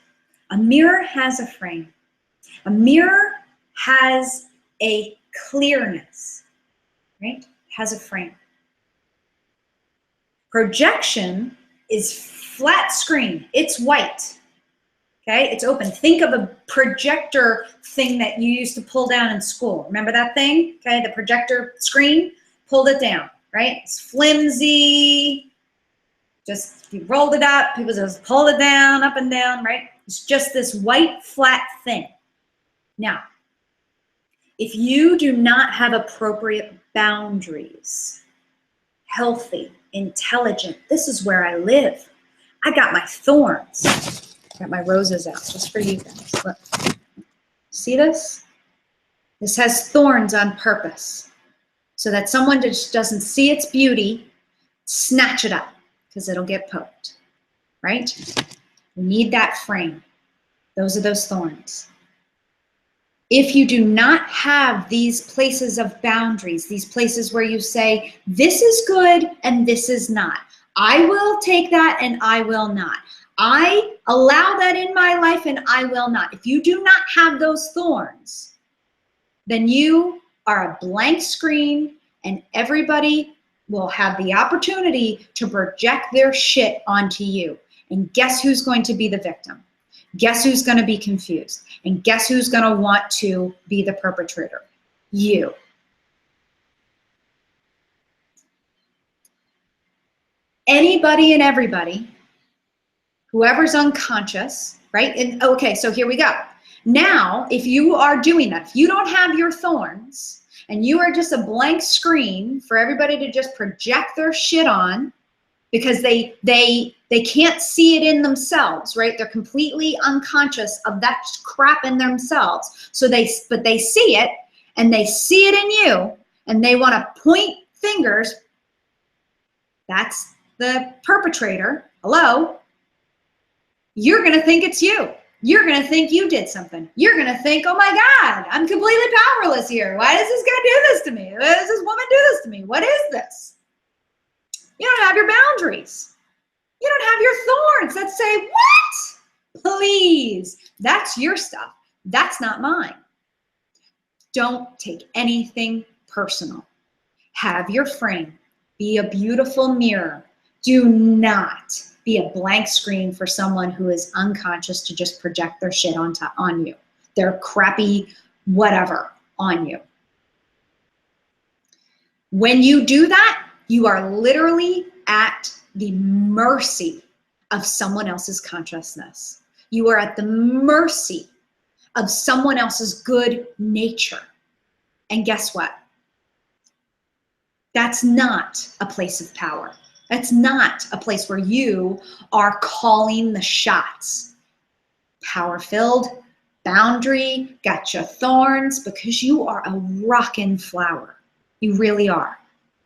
A mirror has a frame. A mirror has a clearness, right? Has a frame. Projection is flat screen. It's white. Okay, it's open. Think of a projector thing that you used to pull down in school. Remember that thing? Okay, the projector screen, pulled it down, right? It's flimsy. Just you rolled it up, people just pulled it down, up and down, right? It's just this white flat thing. Now, if you do not have appropriate boundaries, healthy, intelligent, this is where I live. I got my thorns. Got my roses out just for you guys. Look. See this? This has thorns on purpose so that someone just doesn't see its beauty, snatch it up because it'll get poked, right? We need that frame. Those are those thorns. If you do not have these places of boundaries, these places where you say, this is good and this is not. I will take that and I will not. I allow that in my life and I will not. If you do not have those thorns, then you are a blank screen and everybody will have the opportunity to project their shit onto you. And guess who's going to be the victim? Guess who's going to be confused? And guess who's going to want to be the perpetrator? You. Anybody and everybody, whoever's unconscious, right? And okay, so here we go. Now, if you are doing that, if you don't have your thorns and you are just a blank screen for everybody to just project their shit on because they can't see it in themselves, right? They're completely unconscious of that crap in themselves. So but they see it and they see it in you and they want to point fingers. That's the perpetrator. Hello? You're going to think it's you. You're going to think you did something. You're going to think, oh my God, I'm completely powerless here. Why does this guy do this to me? Why does this woman do this to me? What is this? You don't have your boundaries. You don't have your thorns that say, what? Please. That's your stuff. That's not mine. Don't take anything personal. Have your frame. Be a beautiful mirror. Do not be a blank screen for someone who is unconscious to just project their shit on you. Their crappy whatever on you. When you do that, you are literally at the mercy of someone else's consciousness. You are at the mercy of someone else's good nature. And guess what? That's not a place of power. That's not a place where you are calling the shots. Power-filled, boundary, got your thorns, because you are a rockin' flower. You really are.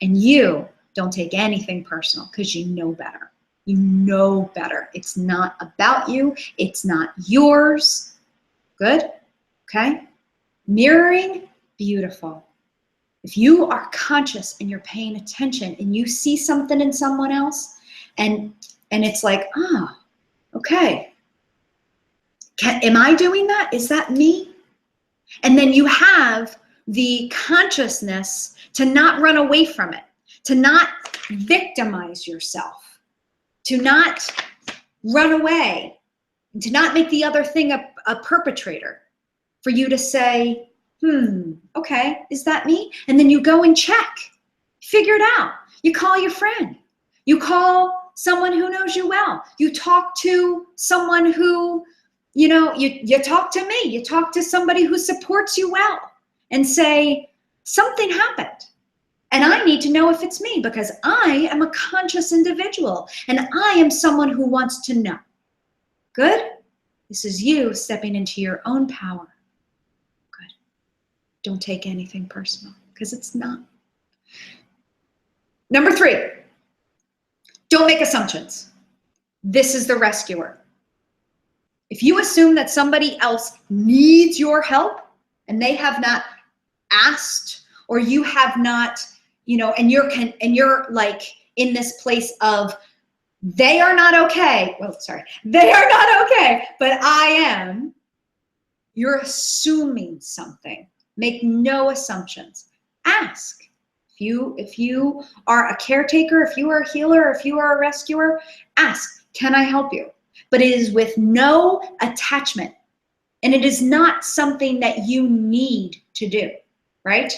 And you don't take anything personal because you know better. You know better. It's not about you. It's not yours. Good? Okay? Mirroring, beautiful. If you are conscious and you're paying attention and you see something in someone else and it's like, okay, am I doing that? Is that me? And then you have the consciousness to not run away from it, to not victimize yourself, to not run away, to not make the other thing a perpetrator, for you to say, okay, is that me? And then you go and check, figure it out. You call your friend. You call someone who knows you well. You talk to someone who, you talk to me. You talk to somebody who supports you well and say, something happened. And I need to know if it's me, because I am a conscious individual and I am someone who wants to know. Good? This is you stepping into your own power. Good. Don't take anything personal, because it's not. Number 3, don't make assumptions. This is the rescuer. If you assume that somebody else needs your help and they have not asked, or you have not, and you're like in this place of, they are not okay. Well, sorry, they are not okay, but I am. You're assuming something. Make no assumptions. Ask. If you are a caretaker, if you are a healer, if you are a rescuer, ask, can I help you? But it is with no attachment. And it is not something that you need to do, right?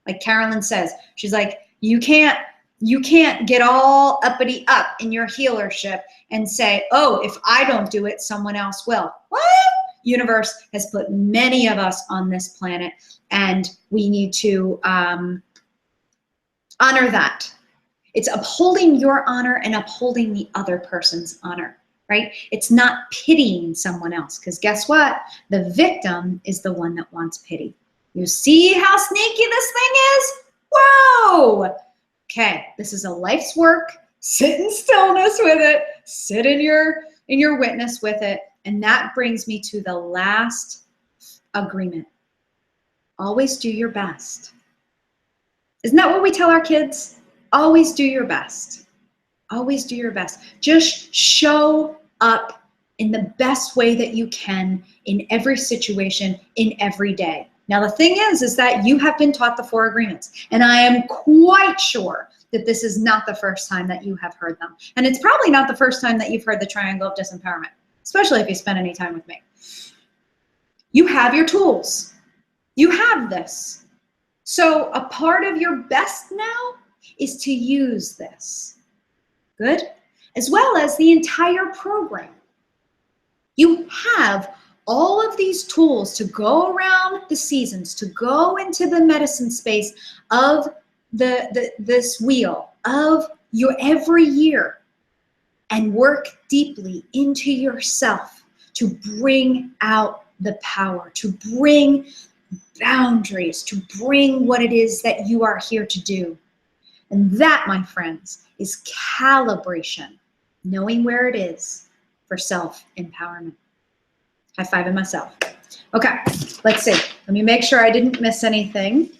Like Carolyn says, she's like, you can't get all uppity up in your healership and say, oh, if I don't do it, someone else will. What? Universe has put many of us on this planet, and we need to honor that. It's upholding your honor and upholding the other person's honor, right? It's not pitying someone else, because guess what? The victim is the one that wants pity. You see how sneaky this thing is? Whoa! Okay, this is a life's work. Sit in stillness with it. Sit in your witness with it. And that brings me to the last agreement. Always do your best. Isn't that what we tell our kids? Always do your best. Always do your best. Just show up in the best way that you can in every situation, in every day. Now, the thing is that you have been taught the 4 agreements, and I am quite sure that this is not the first time that you have heard them. And it's probably not the first time that you've heard the triangle of disempowerment, especially if you spend any time with me. You have your tools. You have this. So a part of your best now is to use this. Good? As well as the entire program. You have all of these tools to go around the seasons, to go into the medicine space of this wheel of your every year, and work deeply into yourself to bring out the power, to bring boundaries, to bring what it is that you are here to do. And that, my friends, is calibration, knowing where it is for self-empowerment. High fiving myself. Okay, let's see. Let me make sure I didn't miss anything.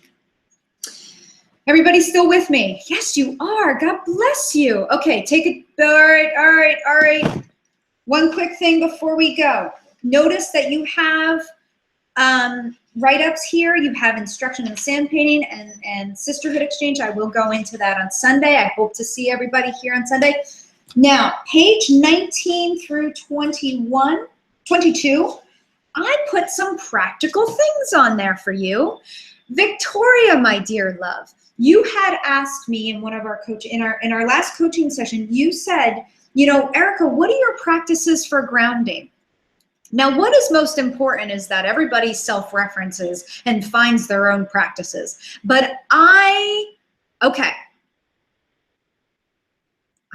Everybody still with me? Yes, you are. God bless you. Okay, take it. All right. One quick thing before we go. Notice that you have write-ups here. You have instruction in sand painting and sisterhood exchange. I will go into that on Sunday. I hope to see everybody here on Sunday. Now, page 19 through 22, I put some practical things on there for you. Victoria, my dear love, you had asked me in one of our in our last coaching session, you said, Erica, what are your practices for grounding? Now, what is most important is that everybody self-references and finds their own practices. But I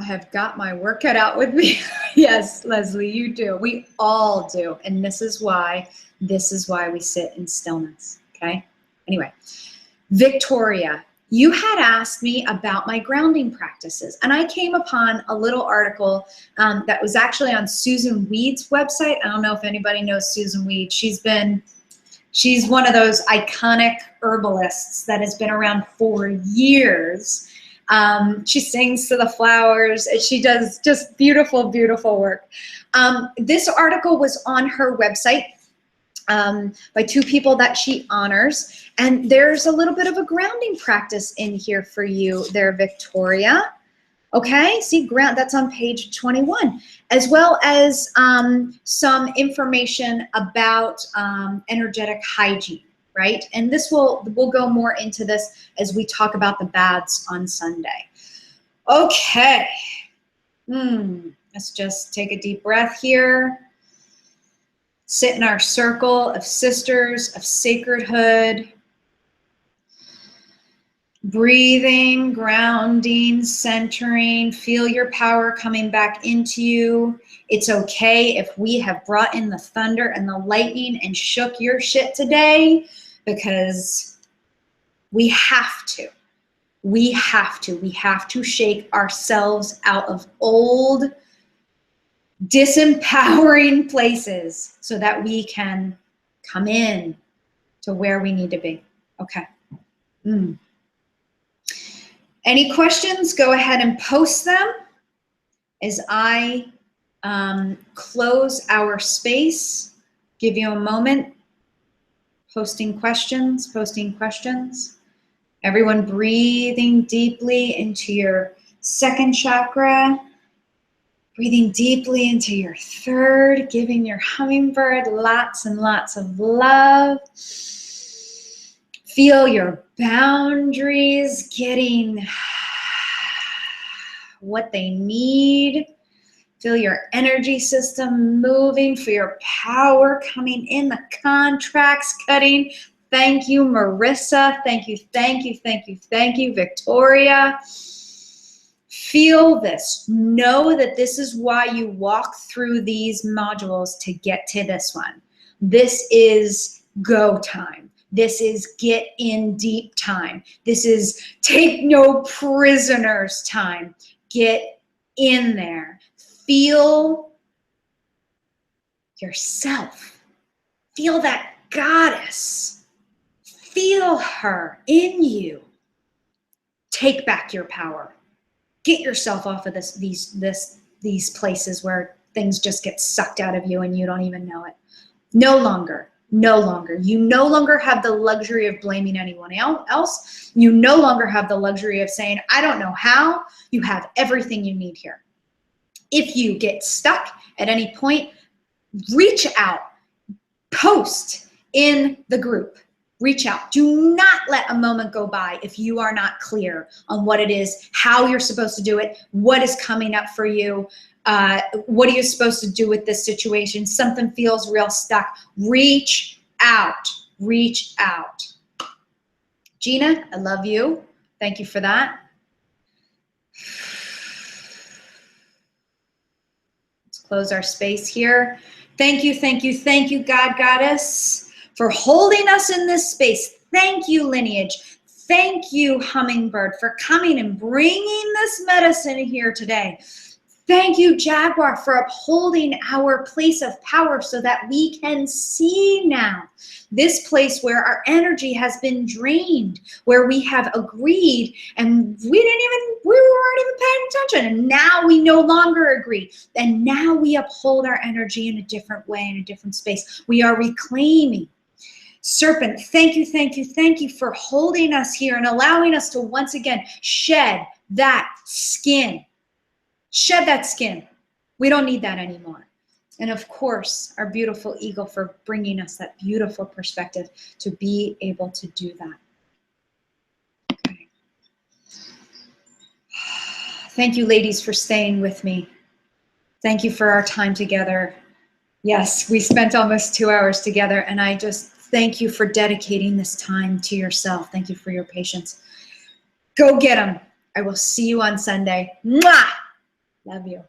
have got my work cut out with me. Yes, Leslie, you do. We all do. And this is why we sit in stillness, okay? Anyway, Victoria, you had asked me about my grounding practices, and I came upon a little article that was actually on Susan Weed's website. I don't know if anybody knows Susan Weed. She's one of those iconic herbalists that has been around for years. She sings to the flowers. She does just beautiful, beautiful work. This article was on her website by two people that she honors. And there's a little bit of a grounding practice in here for you there, Victoria. Okay, see, that's on page 21, as well as some information about energetic hygiene, right? And we'll go more into this as we talk about the baths on Sunday. Okay, let's just take a deep breath here. Sit in our circle of sisters, of sacredhood. Breathing, grounding, centering, feel your power coming back into you. It's okay if we have brought in the thunder and the lightning and shook your shit today, because we have to. We have to shake ourselves out of old, disempowering places so that we can come in to where we need to be. Okay. Any questions? Go ahead and post them as I close our space. Give you a moment. Posting questions. Everyone breathing deeply into your second chakra. Breathing deeply into your third, giving your hummingbird lots and lots of love. Feel your boundaries getting what they need. Feel your energy system moving, feel your power coming in, the contracts cutting. Thank you, Marissa. Thank you, Victoria. Feel this. Know that this is why you walk through these modules to get to this one. This is go time. This is get in deep time. This is take no prisoners time. Get in there. Feel yourself. Feel that goddess. Feel her in you. Take back your power. Get yourself off of these places where things just get sucked out of you and you don't even know it. No longer. You no longer have the luxury of blaming anyone else. You no longer have the luxury of saying, I don't know how. You have everything you need here. If you get stuck at any point, reach out, post in the group. Reach out. Do not let a moment go by if you are not clear on what it is, how you're supposed to do it, what is coming up for you. What are you supposed to do with this situation? Something feels real stuck. Reach out. Reach out. Gina, I love you. Thank you for that. Let's close our space here. Thank you, God Goddess, for holding us in this space. Thank you, Lineage. Thank you, Hummingbird, for coming and bringing this medicine here today. Thank you, Jaguar, for upholding our place of power so that we can see now this place where our energy has been drained, where we have agreed and we weren't even paying attention. And now we no longer agree. And now we uphold our energy in a different way, in a different space. We are reclaiming. Serpent, thank you for holding us here and allowing us to once again shed that skin. Shed that skin. We don't need that anymore. And of course, our beautiful eagle for bringing us that beautiful perspective to be able to do that. Okay. Thank you, ladies, for staying with me. Thank you for our time together. Yes, we spent almost 2 hours together, and I just thank you for dedicating this time to yourself. Thank you for your patience. Go get them. I will see you on Sunday. Mwah! Love you.